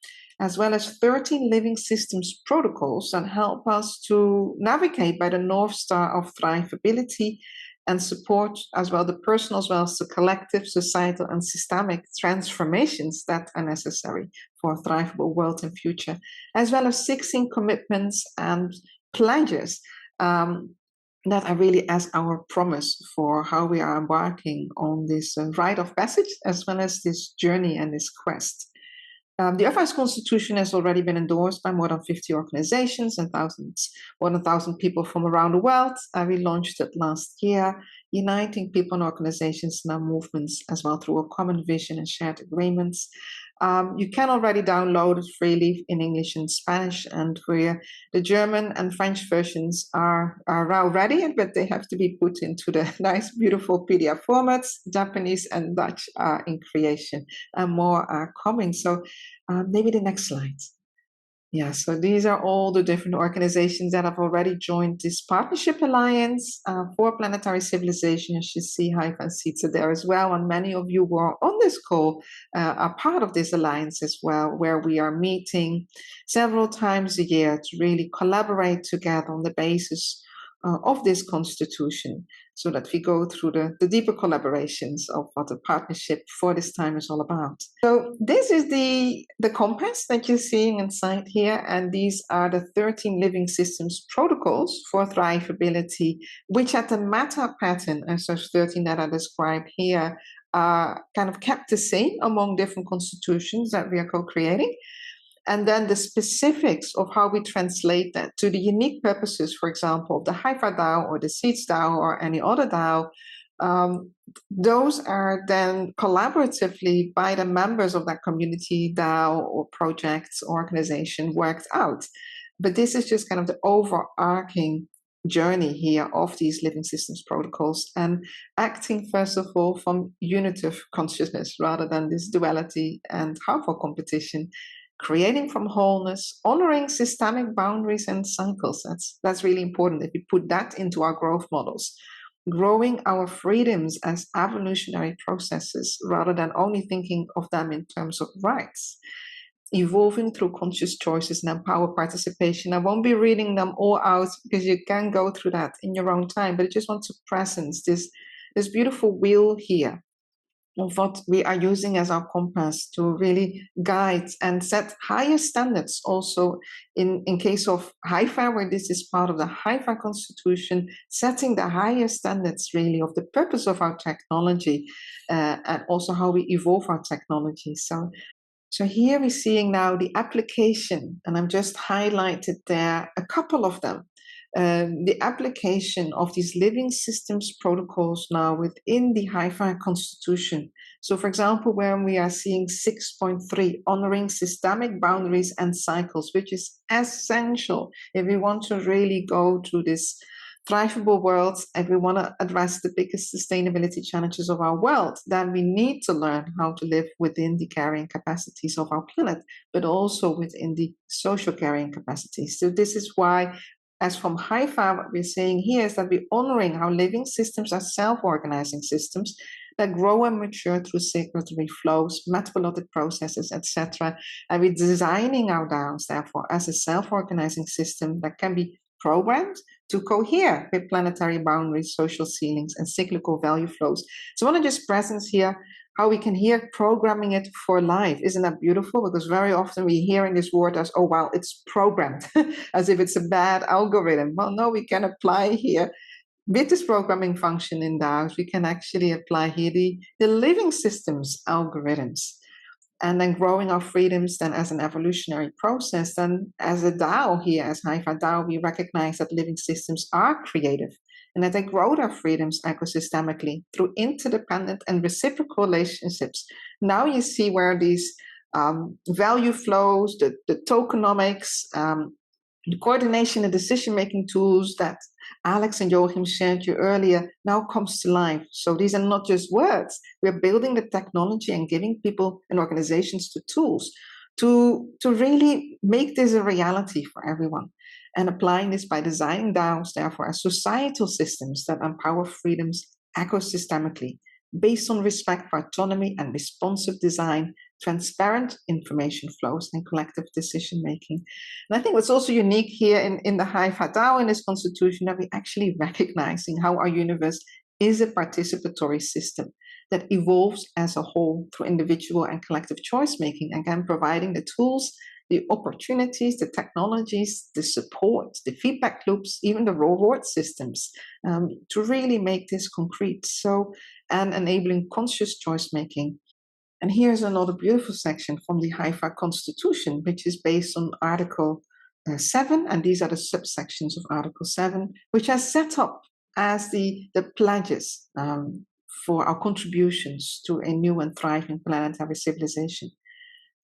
as well as 13 living systems protocols that help us to navigate by the North Star of thrivability and support as well the personal as well as the collective, societal, and systemic transformations that are necessary for a thrivable world and future, as well as 16 commitments and pledges that are really as our promise for how we are embarking on this rite of passage, as well as this journey and this quest. The EARTHwise Constitution has already been endorsed by more than 50 organizations and more than 1,000 people from around the world. We launched it last year, uniting people and organizations in our movements as well through a common vision and shared agreements. You can already download it freely in English and Spanish, and where the German and French versions are now ready, but they have to be put into the nice, beautiful PDF formats. Japanese and Dutch are in creation, and more are coming. So maybe the next slide. Yeah, so these are all the different organizations that have already joined this partnership alliance for planetary civilization. You should see Hypha and Sita there as well. And many of you who are on this call are part of this alliance as well, where we are meeting several times a year to really collaborate together on the basis of this constitution, so that we go through the deeper collaborations of what the partnership for this time is all about. So this is the compass that you're seeing inside here, and these are the 13 living systems protocols for thrivability, which at the meta pattern, as those 13 that I described here, are kind of kept the same among different constitutions that we are co-creating. And then the specifics of how we translate that to the unique purposes, for example, of the Hypha DAO or the Seeds DAO or any other DAO, those are then collaboratively by the members of that community, DAO or projects, organization worked out. But this is just kind of the overarching journey here of these living systems protocols, and acting first of all from unitive consciousness rather than this duality and harmful competition. Creating from wholeness, honoring systemic boundaries and cycles. That's really important if we put that into our growth models. Growing our freedoms as evolutionary processes rather than only thinking of them in terms of rights. Evolving through conscious choices and empower participation. I won't be reading them all out because you can go through that in your own time, but I just want to presence this beautiful wheel here of what we are using as our compass to really guide and set higher standards also in case of Hypha, where this is part of the Hypha Constitution, setting the higher standards really of the purpose of our technology and also how we evolve our technology. So here we're seeing now the application, and I'm just highlighted there a couple of them. The application of these living systems protocols now within the Hypha Constitution. So, for example, when we are seeing 6.3, honoring systemic boundaries and cycles, which is essential if we want to really go to this thrivable world, if we want to address the biggest sustainability challenges of our world, then we need to learn how to live within the carrying capacities of our planet, but also within the social carrying capacities. So this is why, as from Hypha, what we're saying here is that we're honoring how living systems are self-organizing systems that grow and mature through circulatory flows, metabolic processes, etc. And we're designing our DAOs, therefore, as a self-organizing system that can be programmed to cohere with planetary boundaries, social ceilings, and cyclical value flows. So I want to just presence here how we can hear programming it for life. Isn't that beautiful? Because very often we hear in this word as, oh, wow, it's programmed, as if it's a bad algorithm. Well, no, we can apply here with this programming function in DAOs, we can actually apply here the living systems algorithms. And then growing our freedoms then as an evolutionary process. Then as a DAO here, as Hypha DAO, we recognize that living systems are creative and that they grow their freedoms ecosystemically through interdependent and reciprocal relationships. Now you see where these value flows, the tokenomics, the coordination and decision-making tools that Alex and Joachim shared you earlier now comes to life. So these are not just words. We're building the technology and giving people and organizations the tools to really make this a reality for everyone. And applying this by designing DAOs, therefore, as societal systems that empower freedoms ecosystemically, based on respect for autonomy and responsive design, transparent information flows, and collective decision-making. And I think what's also unique here in the Hypha DAO, in this constitution, that we're actually recognizing how our universe is a participatory system that evolves as a whole through individual and collective choice-making, again, providing the tools, the opportunities, the technologies, the support, the feedback loops, even the reward systems, to really make this concrete. So, and enabling conscious choice making. And here's another beautiful section from the Hypha Constitution, which is based on Article 7, and these are the subsections of Article 7, which are set up as the pledges for our contributions to a new and thriving planetary civilization,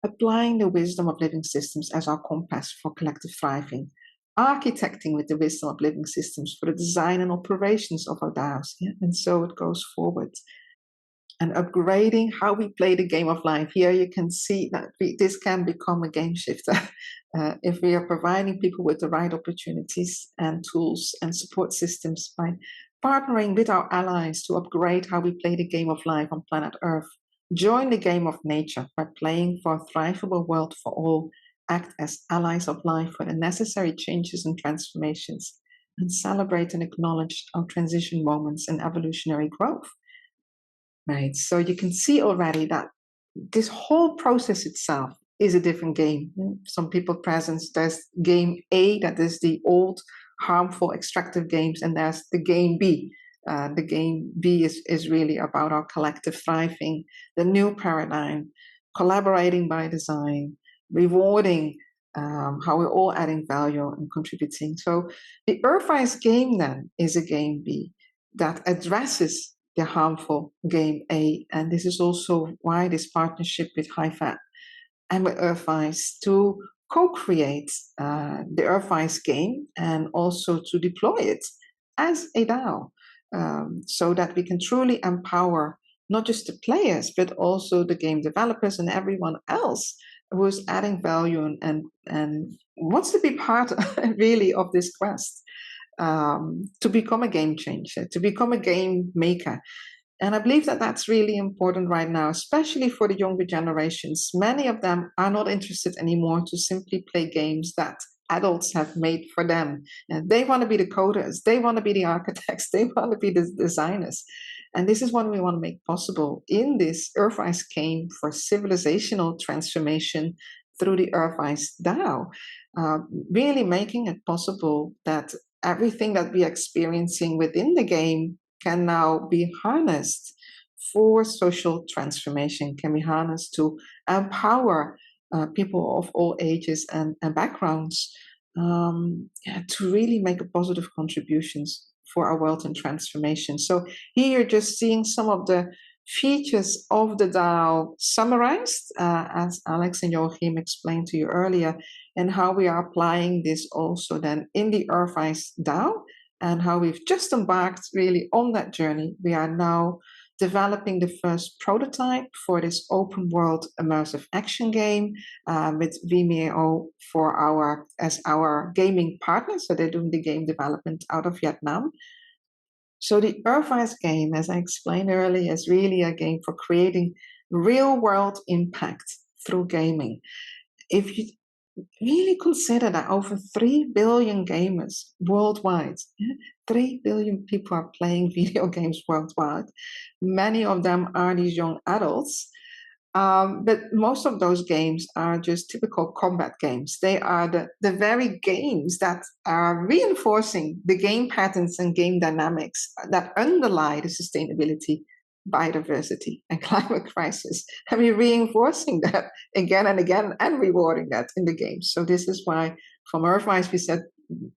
applying the wisdom of living systems as our compass for collective thriving, architecting with the wisdom of living systems for the design and operations of our DAOs, and so it goes forward. And upgrading how we play the game of life. Here you can see that this can become a game shifter if we are providing people with the right opportunities and tools and support systems by partnering with our allies to upgrade how we play the game of life on planet Earth. Join the game of nature by playing for a thrivable world for all. Act as allies of life for the necessary changes and transformations, and celebrate and acknowledge our transition moments and evolutionary growth. Right, so you can see already that this whole process itself is a different game. Some people present, there's game A, that is the old, harmful, extractive games, and there's the game B. The game B is really about our collective thriving, the new paradigm, collaborating by design, rewarding how we're all adding value and contributing. So the EARTHwise game then is a game B that addresses the harmful game A. And this is also why this partnership with Hypha and with EARTHwise to co-create the EARTHwise game and also to deploy it as a DAO, so that we can truly empower not just the players, but also the game developers and everyone else who is adding value and wants to be part really of this quest. To become a game changer, to become a game maker. And I believe that that's really important right now, especially for the younger generations. Many of them are not interested anymore to simply play games that adults have made for them. And they want to be the coders, they want to be the architects, they want to be the designers. And this is what we want to make possible in this EARTHwise game for civilizational transformation through the EARTHwise DAO, really making it possible that everything that we are experiencing within the game can now be harnessed for social transformation, can be harnessed to empower people of all ages and backgrounds to really make a positive contributions for our world and transformation. So here you're just seeing some of the features of the DAO summarized, as Alex and Joachim explained to you earlier, and how we are applying this also then in the EARTHwise DAO, and how we've just embarked really on that journey. We are now developing the first prototype for this open world immersive action game with Vimeo as our gaming partner. So they're doing the game development out of Vietnam. So the EARTHwise game, as I explained earlier, is really a game for creating real world impact through gaming. If you really consider that over 3 billion gamers worldwide, 3 billion people are playing video games worldwide. Many of them are these young adults, but most of those games are just typical combat games. They are the very games that are reinforcing the game patterns and game dynamics that underlie the sustainability, biodiversity, and climate crisis. And we're reinforcing that again and again and rewarding that in the games. So this is why from EARTHwise we said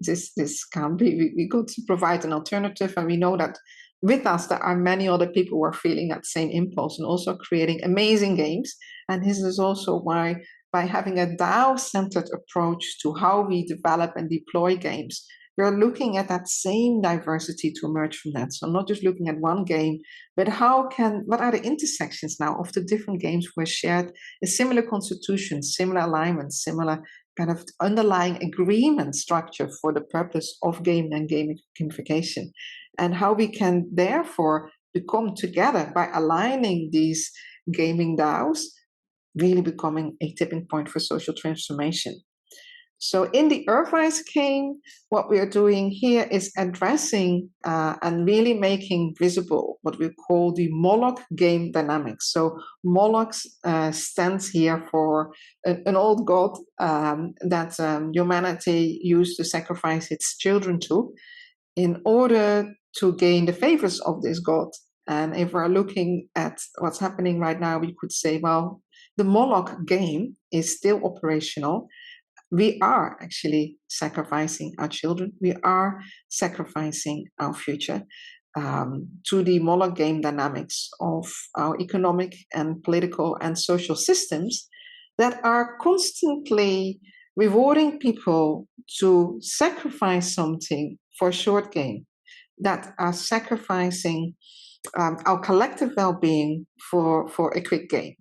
this can't be, we got to provide an alternative. And we know that with us there are many other people who are feeling that same impulse and also creating amazing games. And this is also why by having a DAO-centered approach to how we develop and deploy games, we're looking at that same diversity to emerge from that. So not just looking at one game, but what are the intersections now of the different games who have shared a similar constitution, similar alignments, similar kind of underlying agreement structure for the purpose of gaming and gamification, and how we can therefore become together by aligning these gaming DAOs, really becoming a tipping point for social transformation. So in the EARTHwise game, what we are doing here is addressing and really making visible what we call the Moloch game dynamics. So Moloch stands here for an old god that humanity used to sacrifice its children to in order to gain the favors of this god. And if we're looking at what's happening right now, we could say, well, the Moloch game is still operational. We are actually sacrificing our children. We are sacrificing our future to the Moloch game dynamics of our economic and political and social systems that are constantly rewarding people to sacrifice something for a short gain, that are sacrificing our collective well-being for a quick gain.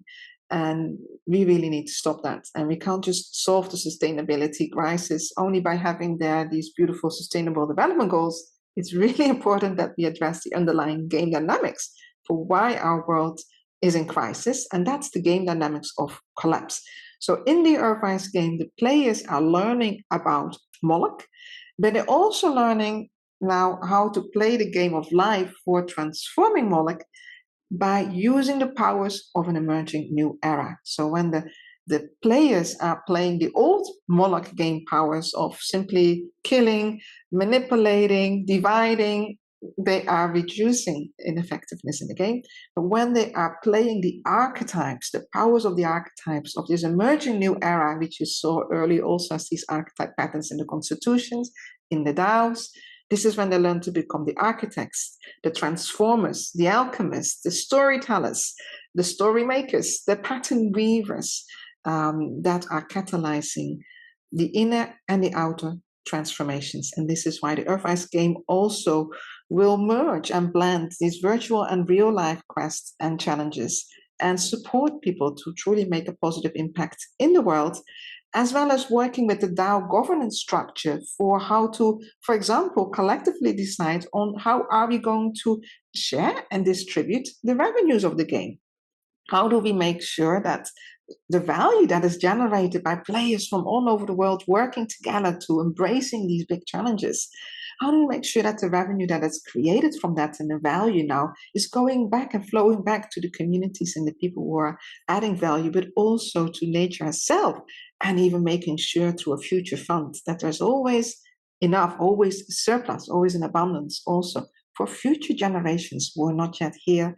And we really need to stop that. And we can't just solve the sustainability crisis only by having these beautiful sustainable development goals. It's really important that we address the underlying game dynamics for why our world is in crisis. And that's the game dynamics of collapse. So in the EARTHwise game, the players are learning about Moloch, but they're also learning now how to play the game of life for transforming Moloch by using the powers of an emerging new era. So when the players are playing the old Moloch game powers of simply killing, manipulating, dividing, they are reducing ineffectiveness in the game. But when they are playing the archetypes, the powers of the archetypes of this emerging new era, which you saw earlier also as these archetype patterns in the constitutions, in the DAOs, this is when they learn to become the architects, the transformers, the alchemists, the storytellers, the story makers, the pattern weavers that are catalyzing the inner and the outer transformations. And this is why the EARTHwise game also will merge and blend these virtual and real life quests and challenges and support people to truly make a positive impact in the world, as well as working with the DAO governance structure for how to, for example, collectively decide on how are we going to share and distribute the revenues of the game. How do we make sure that the value that is generated by players from all over the world working together to embracing these big challenges, how do we make sure that the revenue that is created from that and the value now is going back and flowing back to the communities and the people who are adding value, but also to nature itself, and even making sure through a future fund that there's always enough, always surplus, always an abundance also for future generations who are not yet here,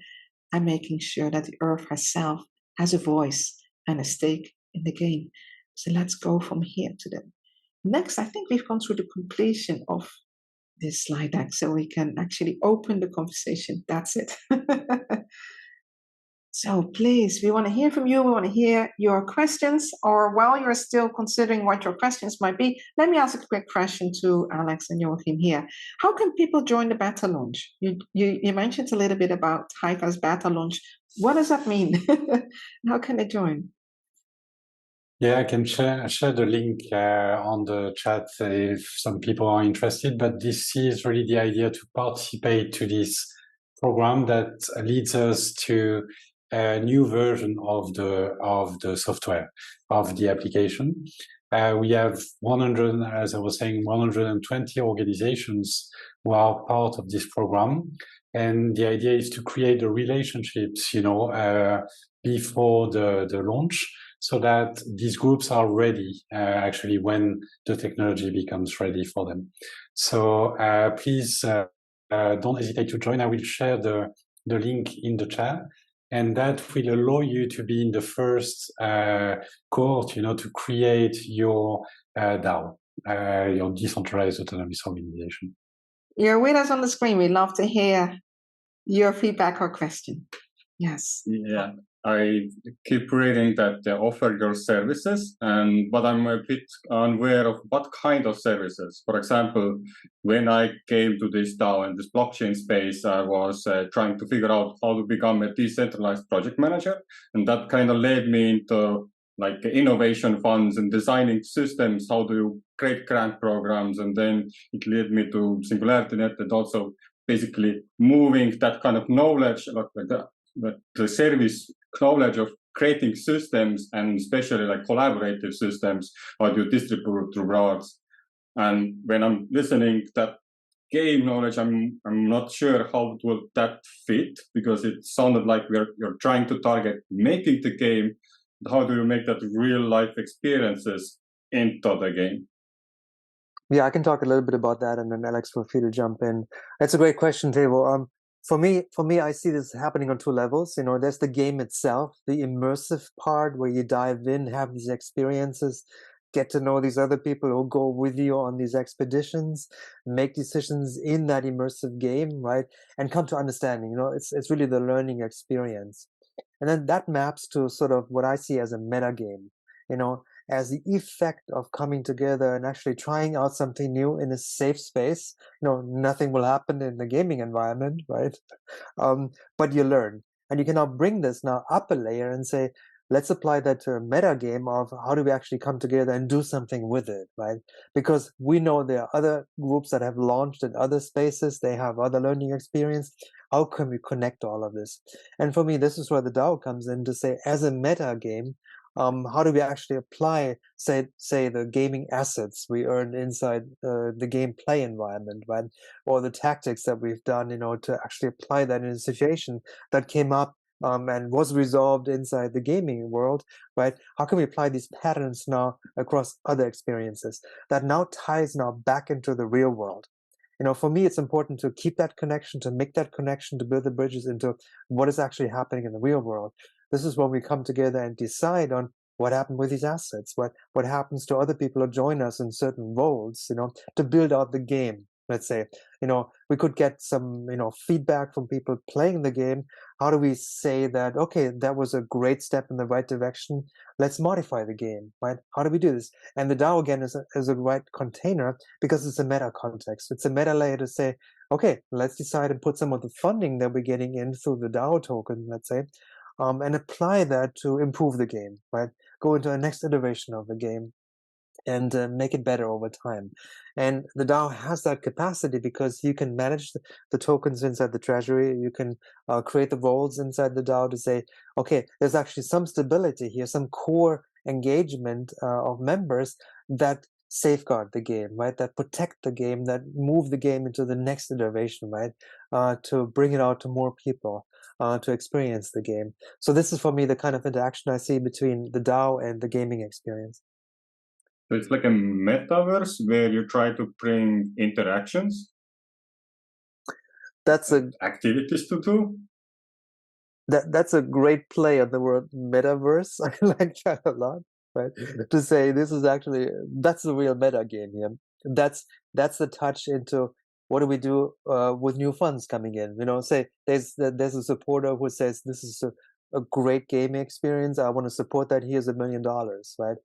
and making sure that the earth herself has a voice and a stake in the game. So let's go from here to the next. I think we've gone through the completion of this slide deck, so we can actually open the conversation. That's it. So please, we want to hear from you. We want to hear your questions, or while you're still considering what your questions might be, let me ask a quick question to Alex and Joachim here. How can people join the beta launch? You mentioned a little bit about Hypha's beta launch. What does that mean? How can they join? Yeah, I can share the link on the chat if some people are interested, but this is really the idea to participate to this program that leads us to a new version of the software, of the application. We have 100, as I was saying, 120 organizations who are part of this program. And the idea is to create the relationships, before the launch, so that these groups are ready, actually, when the technology becomes ready for them. So please don't hesitate to join. I will share the link in the chat, and that will allow you to be in the first cohort, to create your DAO, your Decentralized Autonomous Organization. You're with us on the screen. We'd love to hear your feedback or question. Yes. Yeah, I keep reading that they offer your services, but I'm a bit unaware of what kind of services. For example, when I came to this DAO and this blockchain space, I was trying to figure out how to become a decentralized project manager, and that kind of led me into like innovation funds and designing systems, how to create grant programs, and then it led me to SingularityNet, and also basically moving that kind of knowledge, like the service knowledge of creating systems, and especially like collaborative systems, how do you distribute rewards? And when I'm listening that game knowledge, I'm not sure how will that fit, because it sounded like you're trying to target making the game. How do you make that real life experiences into the game? Yeah, I can talk a little bit about that, and then Alex, feel free to jump in. That's a great question, Tevo. For me, I see this happening on two levels. You know, there's the game itself, the immersive part where you dive in, have these experiences, get to know these other people who go with you on these expeditions, make decisions in that immersive game, right? And come to understanding. You know, it's really the learning experience. And then that maps to sort of what I see as a meta game, you know, as the effect of coming together and actually trying out something new in a safe space. You know, nothing will happen in the gaming environment, right? But you learn. And you can now bring this now up a layer and say, let's apply that to a meta game of how do we actually come together and do something with it, right? Because we know there are other groups that have launched in other spaces. They have other learning experience. How can we connect all of this? And for me, this is where the DAO comes in to say, as a meta game, how do we actually apply, say the gaming assets we earned inside the gameplay environment, right? Or the tactics that we've done, you know, to actually apply that in a situation that came up and was resolved inside the gaming world, right? How can we apply these patterns now across other experiences that now ties now back into the real world? You know, for me, it's important to keep that connection, to make that connection, to build the bridges into what is actually happening in the real world. This is when we come together and decide on what happened with these assets, what happens to other people who join us in certain roles, you know, to build out the game. Let's say, you know, we could get some, you know, feedback from people playing the game. How do we say that, okay, that was a great step in the right direction. Let's modify the game, right? How do we do this? And the DAO, again, is a right container because it's a meta context. It's a meta layer to say, okay, let's decide and put some of the funding that we're getting in through the DAO token, let's say, and apply that to improve the game, right? Go into a next iteration of the game and make it better over time. And the DAO has that capacity because you can manage the tokens inside the treasury. You can create the roles inside the DAO to say, okay, there's actually some stability here, some core engagement of members that safeguard the game, right? That protect the game, that move the game into the next iteration, right? To bring it out to more people, to experience the game. So this is for me the kind of interaction I see between the DAO and the gaming experience. So it's like a metaverse where you try to bring interactions. That's activities to do. That's a great play on the word metaverse. I like that a lot, right? To say this is actually, that's the real meta game here. That's the touch into what do we do with new funds coming in. You know, say there's a supporter who says this is a great gaming experience. I want to support that. Here's $1 million, right?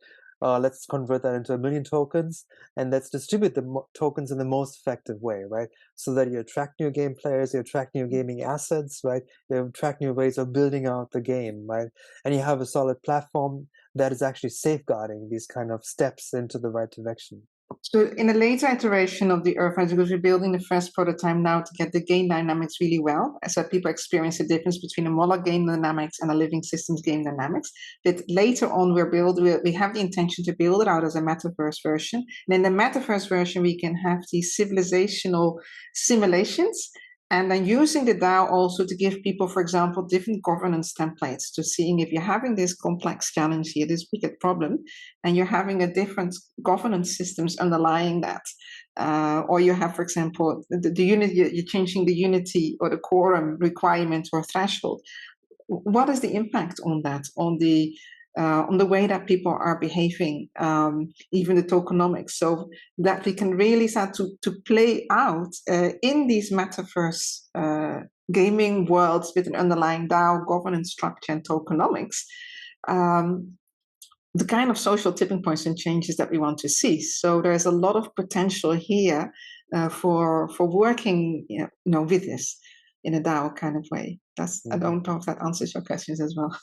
Let's convert that into 1 million tokens, and let's distribute the tokens in the most effective way, right? So that you attract new game players, you attract new gaming assets, right? You attract new ways of building out the game, right? And you have a solid platform that is actually safeguarding these kind of steps into the right direction. So in a later iteration of the EARTHwise, because we're building the first prototype now to get the game dynamics really well, so people experience the difference between a model game dynamics and a living systems game dynamics. But later on, we have the intention to build it out as a metaverse version. And in the metaverse version, we can have these civilizational simulations, and then using the DAO also to give people, for example, different governance templates to seeing if you're having this complex challenge here, this wicked problem, and you're having a different governance systems underlying that. Or you have, for example, the unit, you're changing the unity or the quorum requirement or threshold. What is the impact on that, on the way that people are behaving, even the tokenomics, so that we can really start to play out in these metaverse gaming worlds with an underlying DAO governance structure and tokenomics, the kind of social tipping points and changes that we want to see. So there's a lot of potential here for working, with this in a DAO kind of way. I don't know if that answers your questions as well.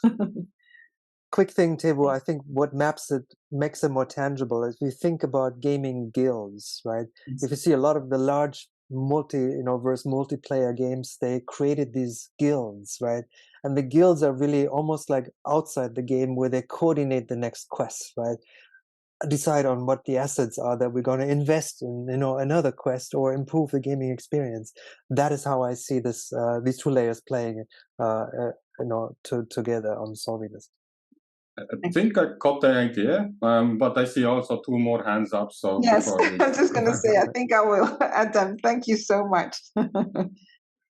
Quick thing, Tevo, I think what makes it more tangible is we think about gaming guilds, right? If you see a lot of the large multiplayer games, they created these guilds, right? And the guilds are really almost like outside the game, where they coordinate the next quest, right? Decide on what the assets are that we're going to invest in, another quest, or improve the gaming experience. That is how I see this, these two layers playing, together on solving this. I think I got the idea, but I see also two more hands up. So yes, I was just going to say, I think I will add them. Thank you so much.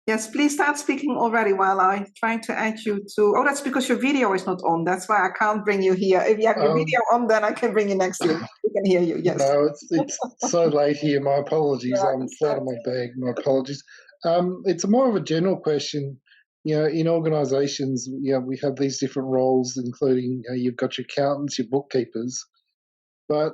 Yes, please start speaking already while I try to add you to. Oh, that's because your video is not on. That's why I can't bring you here. If you have your video on, then I can bring you next year. We can hear you. Yes. No, it's so late here. My apologies. Yeah, I'm flat on my bag. My apologies. It's more of a general question. In organisations, we have these different roles, including you've got your accountants, your bookkeepers, but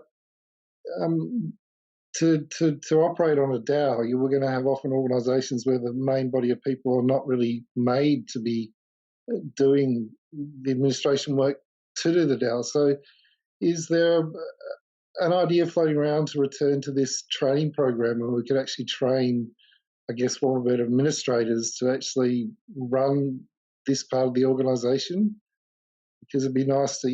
to operate on a DAO, you were going to have often organisations where the main body of people are not really made to be doing the administration work to do the DAO. So is there an idea floating around to return to this training program where we could actually train, I guess, one of the administrators to actually run this part of the organisation? Because it'd be nice to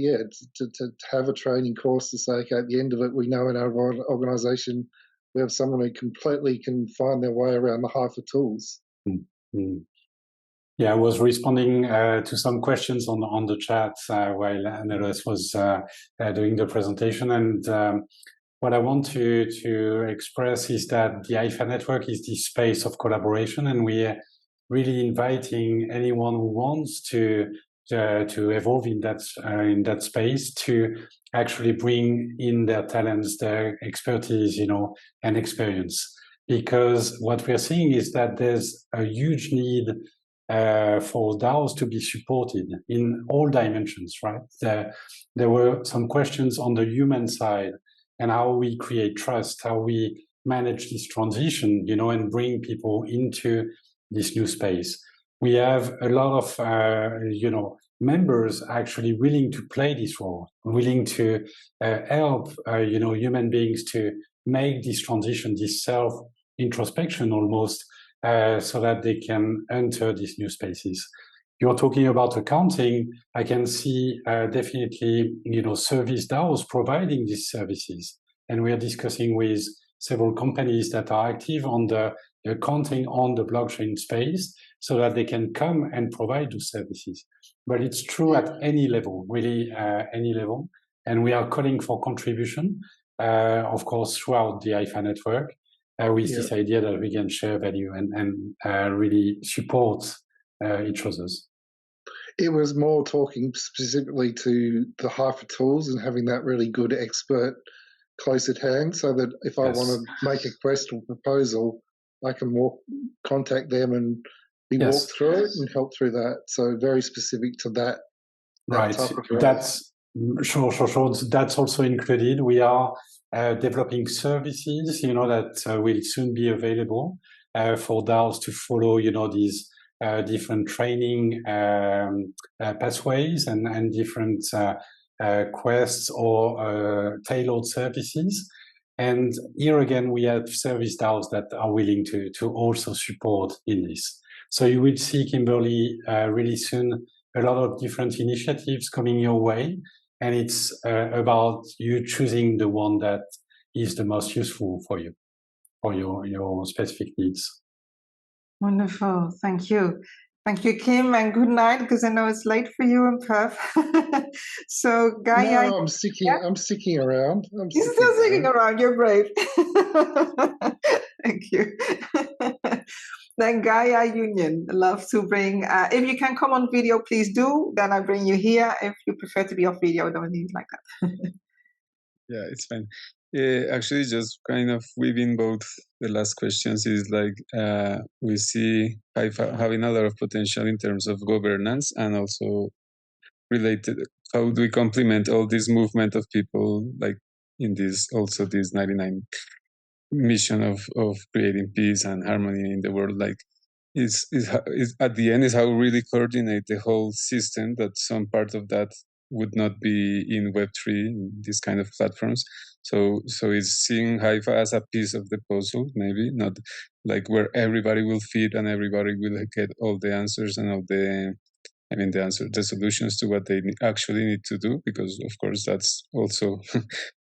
have a training course to say, okay, at the end of it, we know in our organisation we have someone who completely can find their way around the Hypha tools. Mm-hmm. Yeah, I was responding to some questions on the chat while Anneloes was doing the presentation, and what I want to express is that the Hypha network is this space of collaboration, and we are really inviting anyone who wants to evolve in that space to actually bring in their talents, their expertise, and experience. Because what we are seeing is that there's a huge need for DAOs to be supported in all dimensions, right? There were some questions on the human side and how we create trust, how we manage this transition, and bring people into this new space. We have a lot of, members actually willing to play this role, willing to help, human beings to make this transition, this self-introspection almost, so that they can enter these new spaces. You're talking about accounting. I can see definitely, service DAOs providing these services. And we are discussing with several companies that are active on the accounting on the blockchain space so that they can come and provide those services. But it's true at any level, really any level. And we are calling for contribution, of course, throughout the Hypha network, with this idea that we can share value and really support each other's. It was more talking specifically to the Hypha tools and having that really good expert close at hand, so that if I want to make a quest or proposal, I can contact them and be walked through it and help through that. So very specific to that. Right. That's sure. That's also included. We are developing services, that will soon be available for DAOs to follow, these different training pathways and different quests or tailored services. And here again, we have service DAOs that are willing to also support in this. So you will see, Kimberly, really soon a lot of different initiatives coming your way. And it's about you choosing the one that is the most useful for you, for your specific needs. Wonderful. Thank you. Thank you, Kim, and good night, because I know it's late for you in Perth. So, Gaia. No, I'm sticking around. You're still sticking around. You're brave. Thank you. Then Gaia Union, love to bring. If you can come on video, please do. Then I bring you here. If you prefer to be off video, don't need like that. Yeah, it's fine. Actually, just kind of weaving both the last questions is like we see Hypha having a lot of potential in terms of governance and also related. How do we complement all this movement of people, like in this 99 mission of creating peace and harmony in the world? Like, is at the end is how we really coordinate the whole system. That some part of that would not be in Web3, these kind of platforms. So it's seeing Hypha as a piece of the puzzle, maybe not like where everybody will fit and everybody will get all the answers and all the the solutions to what they actually need to do, because of course that's also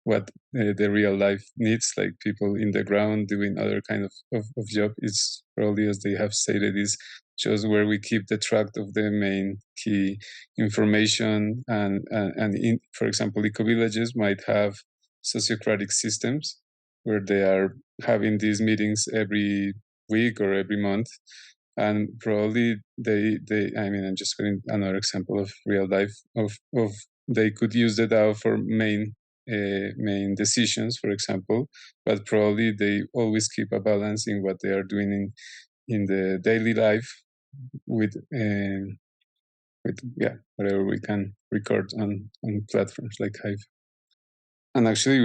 what the real life needs, like people in the ground doing other kind of job. It's probably, as they have stated, is just where we keep the track of the main key information. And in, for example, eco-villages might have sociocratic systems where they are having these meetings every week or every month. And probably I'm just putting another example of real life of they could use the DAO for main decisions, for example, but probably they always keep a balance in what they are doing in the daily life with whatever we can record on platforms like Hypha. And actually,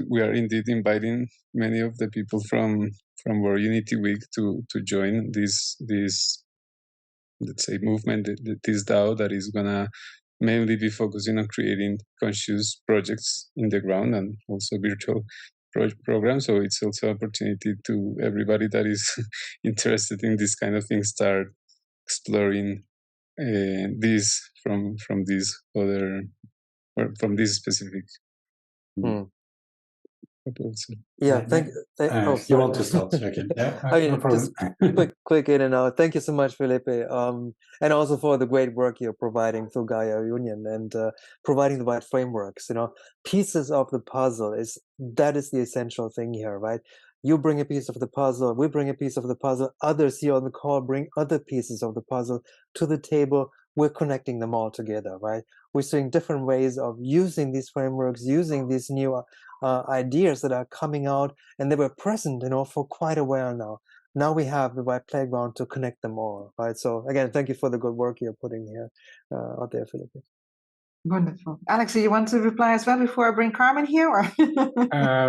we are indeed inviting many of the people from World Unity Week to join this let's say movement, this DAO that is gonna mainly be focusing on creating conscious projects in the ground and also virtual programs. So it's also an opportunity to everybody that is interested in this kind of thing start exploring this from this other or from this specific. Yeah, thank you. You want to start, Joachim? Yeah, no problem. Just quick in and out. Thank you so much, Felipe, and also for the great work you're providing through Gaia Union and providing the right frameworks. Pieces of the puzzle is the essential thing here, right? You bring a piece of the puzzle, we bring a piece of the puzzle, others here on the call bring other pieces of the puzzle to the table. We're connecting them all together, right? We're seeing different ways of using these frameworks, using these new ideas that are coming out, and they were present, for quite a while now. Now we have the right playground to connect them all, right? So again, thank you for the good work you're putting here out there, Felipe. Wonderful. Alex, do you want to reply as well before I bring Carmen here? Or?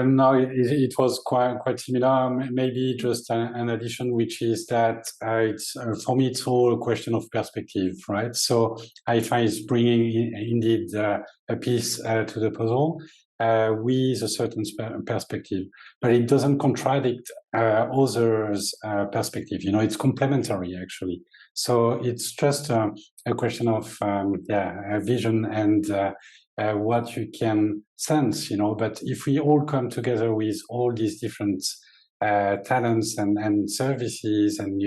No, it was quite similar. Maybe just an addition, which is that it's for me, it's all a question of perspective, right? So Hypha is bringing indeed a piece to the puzzle with a certain perspective, but it doesn't contradict others' perspective. It's complementary actually. So it's just a question of a vision and what you can sense, but if we all come together with all these different talents and services and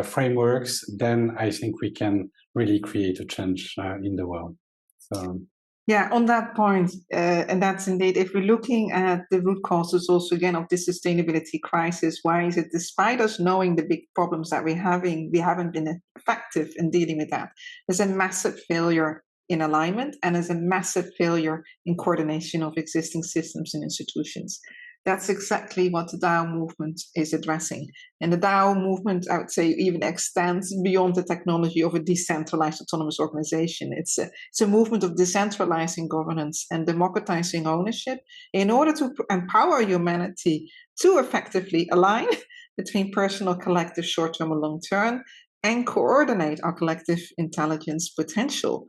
frameworks, then I think we can really create a change in the world. So yeah, on that point, and that's indeed, if we're looking at the root causes also again of the sustainability crisis, why is it despite us knowing the big problems that we're having, we haven't been effective in dealing with that? There's a massive failure in alignment and there's a massive failure in coordination of existing systems and institutions. That's exactly what the DAO movement is addressing. And the DAO movement, I would say, even extends beyond the technology of a decentralized autonomous organization. It's a movement of decentralizing governance and democratizing ownership in order to empower humanity to effectively align between personal, collective, short-term and long-term, and coordinate our collective intelligence potential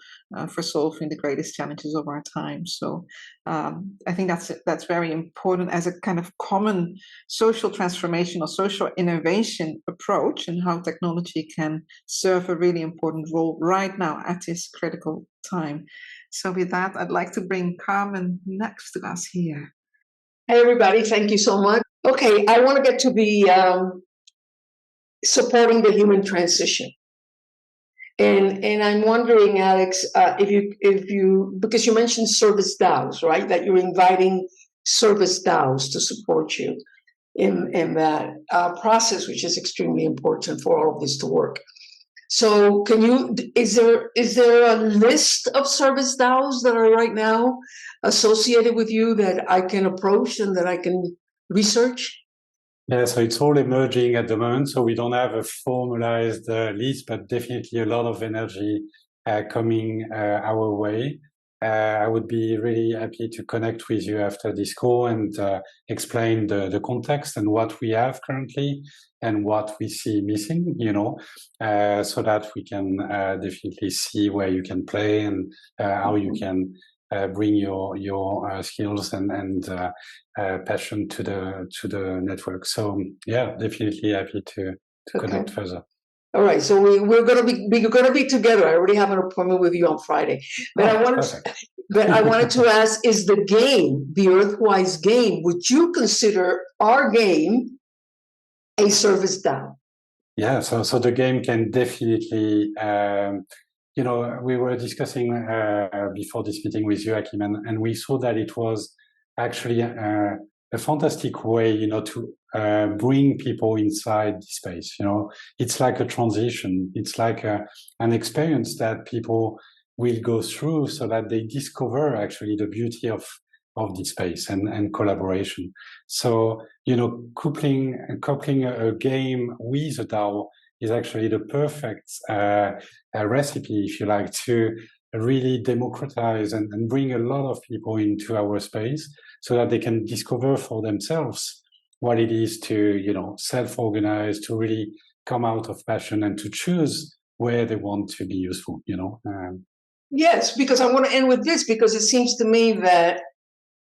for solving the greatest challenges of our time. So I think that's very important as a kind of common social transformation or social innovation approach, and how technology can serve a really important role right now at this critical time. So with that, I'd like to bring Carmen next to us here. Hey, everybody. Thank you so much. Okay, I want to get to the supporting the human transition. And I'm wondering, Alex, if you because you mentioned service DAOs, right? That you're inviting service DAOs to support you in that process, which is extremely important for all of this to work. So is there a list of service DAOs that are right now associated with you that I can approach and that I can research? Yeah, so it's all emerging at the moment. So we don't have a formalized list, but definitely a lot of energy coming our way. I would be really happy to connect with you after this call and explain the context and what we have currently and what we see missing, so that we can definitely see where you can play and how you can bring your skills and passion to the network. So yeah, definitely happy to connect further. All right, so we're gonna be together. I already have an appointment with you on Friday, but I wanted to ask: is the game, the EARTHwise game, would you consider our game a service DAO? Yeah, so the game can definitely. We were discussing before this meeting with Joachim, and we saw that it was actually a fantastic way, to bring people inside the space. It's like a transition. It's like an experience that people will go through so that they discover actually the beauty of the space and collaboration. So, coupling a game with a DAO is actually the perfect recipe, if you like, to really democratize and bring a lot of people into our space so that they can discover for themselves what it is to, self-organize, to really come out of passion and to choose where they want to be useful, Yes, because I want to end with this, because it seems to me that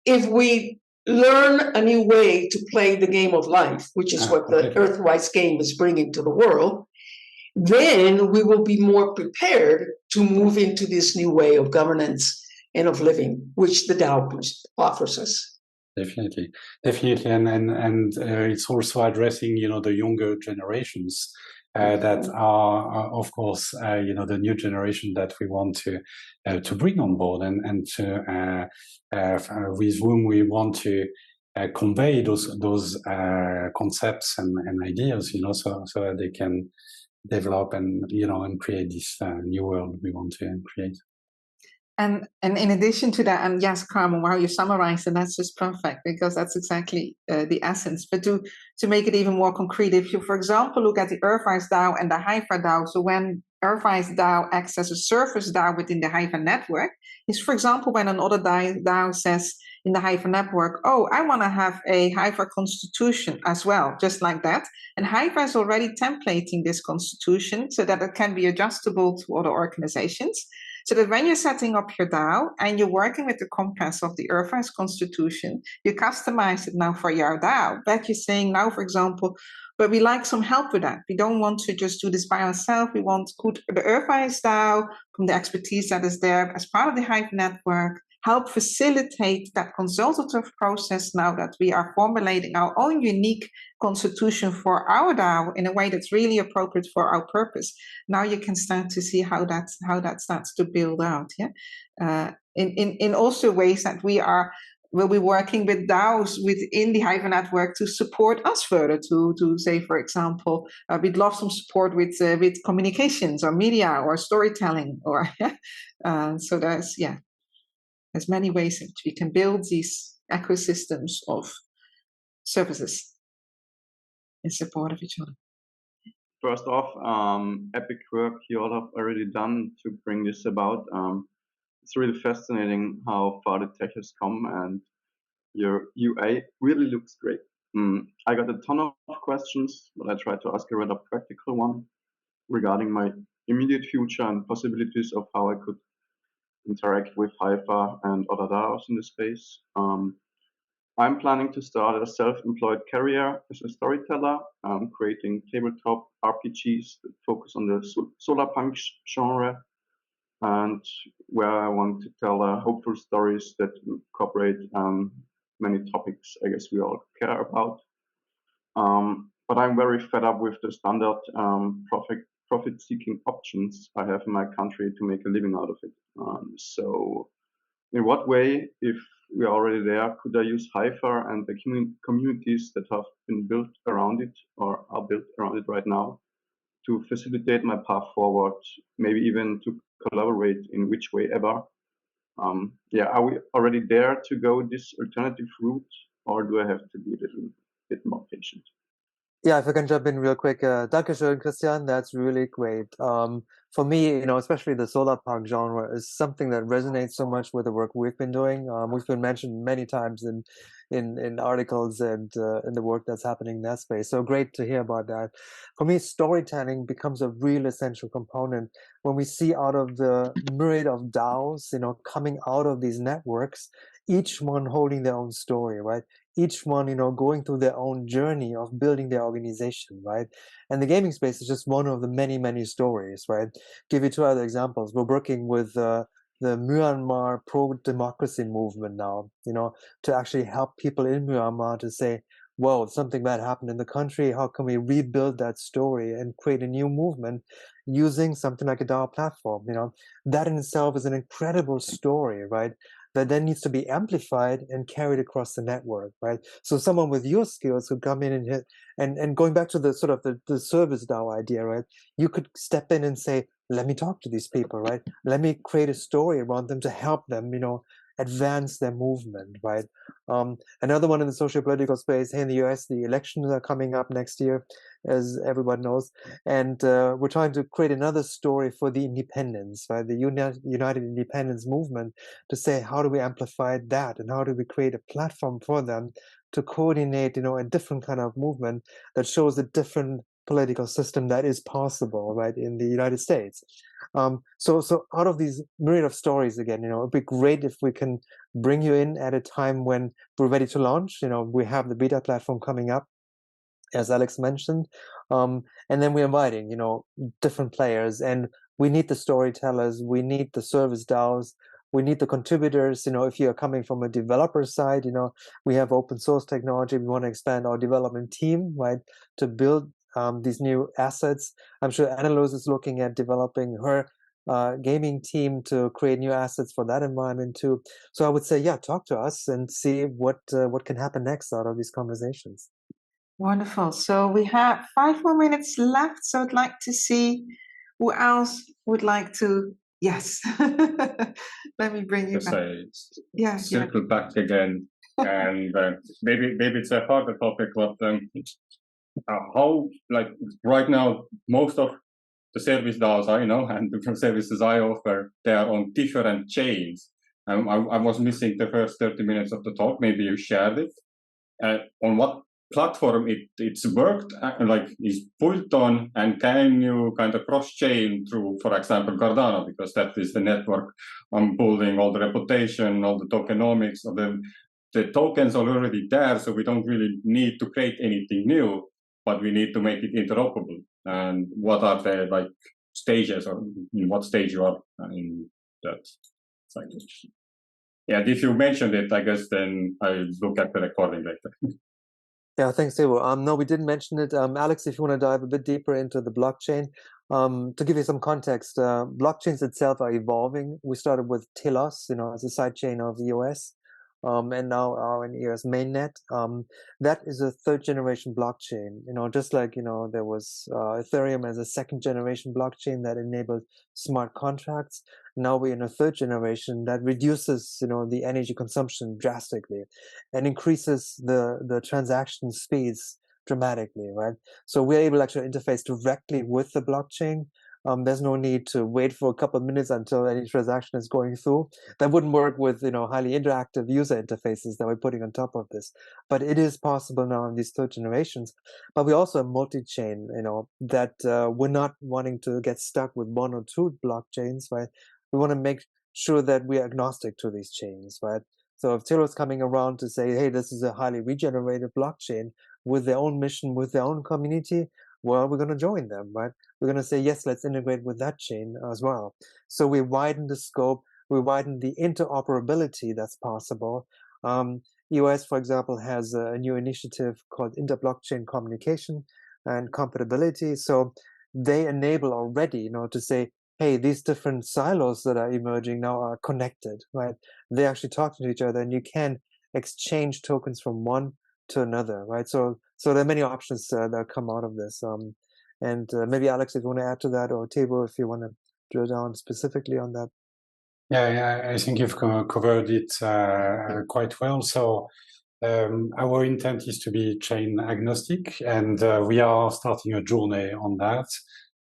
if we learn a new way to play the game of life, which is what the EARTHwise game is bringing to the world, then we will be more prepared to move into this new way of governance and of living, which the DAO offers us. Definitely, and it's also addressing, the younger generations that are, of course, the new generation that we want to bring on board and to with whom we want to convey those concepts and ideas, so that they can develop and create this new world we want to create. And in addition to that, and yes, Carmen, wow, you summarized, and that's just perfect, because that's exactly the essence. But to make it even more concrete, if you, for example, look at the EARTHwise DAO and the Hypha DAO, so when EARTHwise DAO acts as a service DAO within the Hypha network, is, for example, when another DAO says in the Hypha network, oh, I want to have a Hypha constitution as well, just like that. And Hypha is already templating this constitution so that it can be adjustable to other organizations. So that when you're setting up your DAO and you're working with the compass of the EARTHwise Constitution, you customize it now for your DAO. But you're saying now, for example, but we like some help with that. We don't want to just do this by ourselves. We want the EARTHwise DAO, from the expertise that is there as part of the Hypha network, help facilitate that consultative process now that we are formulating our own unique constitution for our DAO in a way that's really appropriate for our purpose. Now you can start to see how that starts to build out. Yeah, in also ways that we'll be working with DAOs within the Hypha network to support us further. To say, for example, we'd love some support with communications or media or storytelling, or so there's many ways in which we can build these ecosystems of services in support of each other. First off, epic work you all have already done to bring this about. It's really fascinating how far the tech has come, and your UA really looks great. I got a ton of questions, but I tried to ask a rather practical one regarding my immediate future and possibilities of how I could interact with Hypha and other DAOs in the space. I'm planning to start a self-employed career as a storyteller, creating tabletop RPGs that focus on the solarpunk genre, and where I want to tell hopeful stories that incorporate many topics I guess we all care about. But I'm very fed up with the standard profit-seeking options I have in my country to make a living out of it. So in what way, if we are already there, could I use Hypha and the communities that have been built around it or are built around it right now to facilitate my path forward, maybe even to collaborate in which way ever? Are we already there to go this alternative route, or do I have to be a little bit more patient? Yeah, if I can jump in real quick. Dankeschön, Christian. That's really great. For me, especially the solar park genre is something that resonates so much with the work we've been doing. We've been mentioned many times in articles and in the work that's happening in that space. So great to hear about that. For me, storytelling becomes a real essential component when we see out of the myriad of DAOs, coming out of these networks, each one holding their own story, right? Each one, going through their own journey of building their organization, right? And the gaming space is just one of the many, many stories, right? Give you two other examples. We're working with the Myanmar pro-democracy movement now, to actually help people in Myanmar to say, whoa, something bad happened in the country. How can we rebuild that story and create a new movement using something like a DAO platform? That in itself is an incredible story, right? That then needs to be amplified and carried across the network, right? So someone with your skills could come in and hit, and going back to the sort of the service DAO idea, right? You could step in and say, let me talk to these people, right? Let me create a story around them to help them, advance their movement, right? Another one in the social political space here in the US, the elections are coming up next year, as everyone knows, and we're trying to create another story for the independence, right? The United Independence movement, to say how do we amplify that and how do we create a platform for them to coordinate, a different kind of movement that shows a different political system that is possible, right, in the United States. So out of these myriad of stories, again, it'd be great if we can bring you in at a time when we're ready to launch. We have the beta platform coming up, as Alex mentioned, and then we're inviting, different players, and we need the storytellers, we need the service DAOs, we need the contributors. If you're coming from a developer side, we have open source technology. We want to expand our development team, right, to build these new assets. I'm sure Anneloes is looking at developing her gaming team to create new assets for that environment too. So I would say, yeah, talk to us and see what can happen next out of these conversations. Wonderful. So we have 5 more minutes left. So I'd like to see who else would like to. Yes. Let me bring you back. Circle back again. And maybe it's a harder topic, but how, like right now, most of the service DAOs I know and different services I offer, they are on different chains. I was missing the first 30 minutes of the talk. Maybe you shared it. On what platform it's worked, is built on, and can you kind of cross-chain through, for example, Cardano, because that is the network I'm building all the reputation, all the tokenomics of the tokens are already there, so we don't really need to create anything new, but we need to make it interoperable. And what are the stages, or in what stage you are in that cycle? Yeah, if you mentioned it, I guess then I'll look at the recording later. Yeah, thanks, Evo. No, we didn't mention it. Alex, if you want to dive a bit deeper into the blockchain, to give you some context, blockchains itself are evolving. We started with Telos, as a sidechain of EOS, and now are in EOS mainnet. That is a 3rd generation blockchain, just like, there was Ethereum as a 2nd generation blockchain that enabled smart contracts. Now we're in a 3rd generation that reduces, the energy consumption drastically and increases the transaction speeds dramatically, right? So we're able to actually interface directly with the blockchain. There's no need to wait for a couple of minutes until any transaction is going through. That wouldn't work with, highly interactive user interfaces that we're putting on top of this. But it is possible now in these 3rd generations. But we also have multi-chain, that we're not wanting to get stuck with 1 or 2 blockchains, right? We want to make sure that we're agnostic to these chains, right? So if Telos coming around to say, hey, this is a highly regenerated blockchain with their own mission, with their own community, well, we're going to join them, right? We're going to say, yes, let's integrate with that chain as well. So we widen the scope, we widen the interoperability that's possible. EOS, for example, has a new initiative called Inter-Blockchain Communication and Compatibility. So they enable already, to say, hey, these different silos that are emerging now are connected, right? They actually talk to each other, and you can exchange tokens from one to another, right? So there are many options that come out of this. And maybe Alex, if you want to add to that, or Tabo, if you want to drill down specifically on that. Yeah, I think you've covered it quite well. So our intent is to be chain agnostic, and we are starting a journey on that.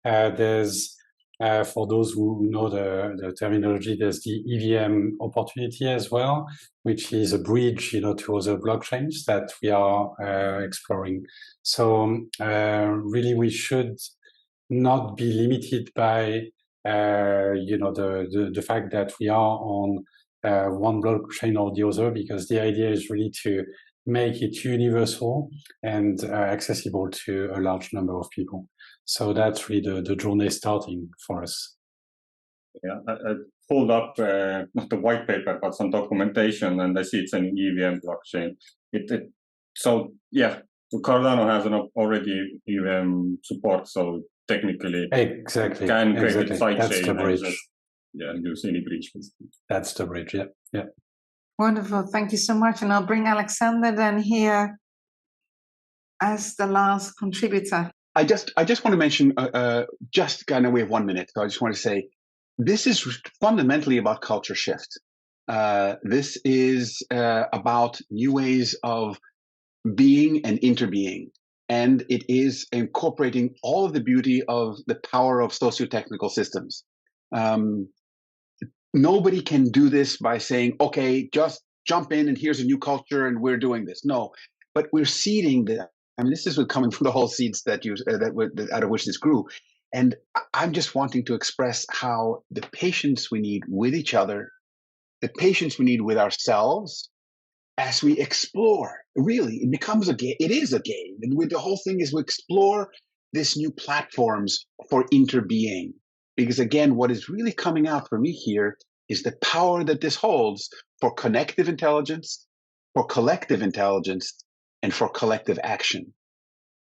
There's for those who know the terminology, there's the EVM opportunity as well, which is a bridge, to other blockchains that we are exploring. So really, we should not be limited by the fact that we are on one blockchain or the other, because the idea is really to make it universal and accessible to a large number of people. So that's really the journey starting for us. Yeah, I pulled up not the white paper, but some documentation, and I see it's an EVM blockchain. So yeah, Cardano has already EVM support, so technically exactly can create a sidechain. That's the bridge. And use any bridge. That's the bridge. Yeah. Wonderful. Thank you so much. And I'll bring Alexander then here as the last contributor. I just want to mention, just kind of, we have 1 minute. So I just want to say, this is fundamentally about culture shift. This is about new ways of being and interbeing. And it is incorporating all of the beauty of the power of socio-technical systems. Nobody can do this by saying, okay, just jump in and here's a new culture and we're doing this. No, but we're seeding that. I mean, this is coming from the whole seeds that out of which this grew. And I'm just wanting to express how the patience we need with each other, the patience we need with ourselves as we explore. Really, it becomes a game. It is a game. And the whole thing is we explore this new platforms for interbeing. Because again, what is really coming out for me here is the power that this holds for connective intelligence, for collective intelligence, and for collective action.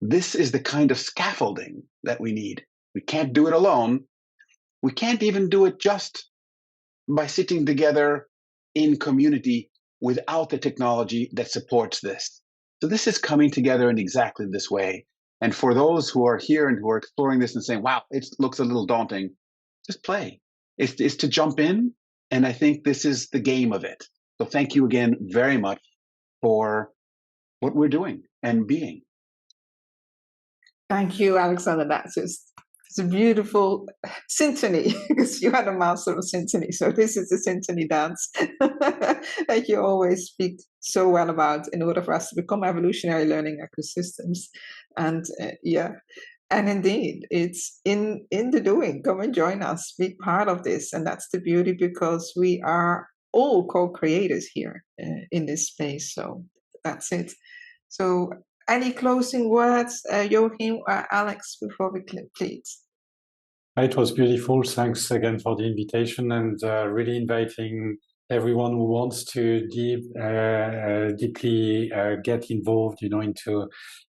This is the kind of scaffolding that we need. We can't do it alone. We can't even do it just by sitting together in community without the technology that supports this. So this is coming together in exactly this way. And for those who are here and who are exploring this and saying, wow, it looks a little daunting, just play. It's to jump in. And I think this is the game of it. So thank you again very much for what we're doing and being. Thank you, Alexander. It's a beautiful symphony, because you are the master of symphony. So this is the symphony dance that you always speak so well about in order for us to become evolutionary learning ecosystems. And and indeed, it's in the doing. Come and join us, be part of this. And that's the beauty, because we are all co-creators here in this space. So that's it. So any closing words, Joachim or Alex, before we please? It was beautiful. Thanks again for the invitation, and really inviting everyone who wants to deeply get involved, into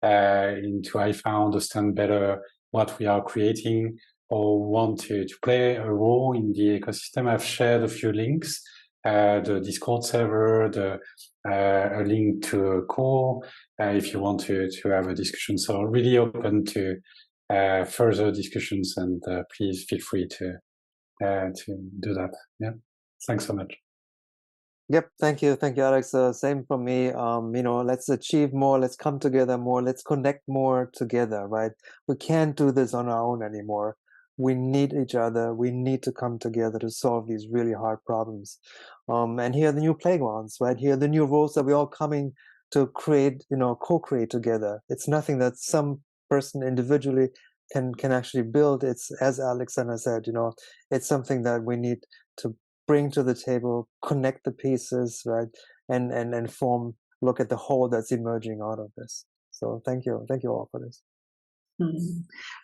Hypha, understand better what we are creating, or want to play a role in the ecosystem. I've shared a few links, the Discord server, a link to a call, if you want to have a discussion. So really open to further discussions, and please feel free to do that. Yeah, thanks so much. Yep, thank you, Alex. Same for me. Let's achieve more. Let's come together more. Let's connect more together. Right? We can't do this on our own anymore. We need each other. We need to come together to solve these really hard problems. And here are the new playgrounds. Right? Here are the new rules that we're all coming to create. Co-create together. It's nothing that some person individually can actually build. It's, as Alexander said, it's something that we need to bring to the table, connect the pieces, right, and look at the whole that's emerging out of this. So thank you all for this.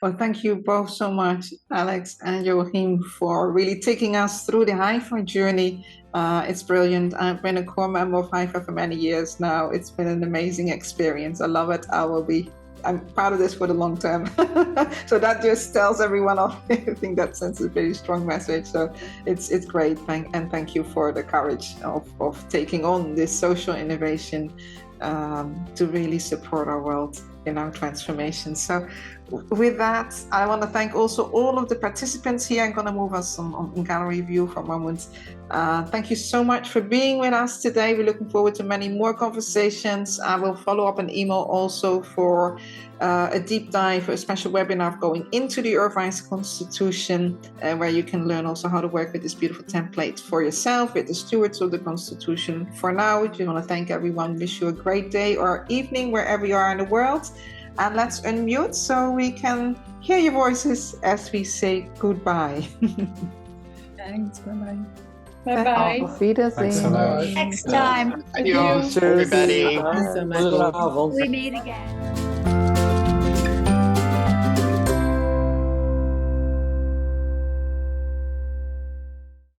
Well, thank you both so much, Alex and Joachim, for really taking us through the Hypha journey. It's brilliant. I've been a core member of Hypha for many years now. It's been an amazing experience. I love it. I'm part of this for the long term. So that just tells everyone off. I think that sends a very strong message. So it's great. Thank you for the courage of taking on this social innovation to really support our world transformation. So with that, I want to thank also all of the participants here. I'm going to move us on gallery view for a moment. Thank you so much for being with us today. We're looking forward to many more conversations. I will follow up an email also for a deep dive, a special webinar going into the EARTHwise Constitution, where you can learn also how to work with this beautiful template for yourself, with the stewards of the Constitution. For now, I just want to thank everyone, wish you a great day or evening wherever you are in the world. And let's unmute so we can hear your voices as we say goodbye. Thanks, bye-bye. Bye-bye. Auf Wiedersehen. Next time. Adios, everybody. Thank you so much. We meet again.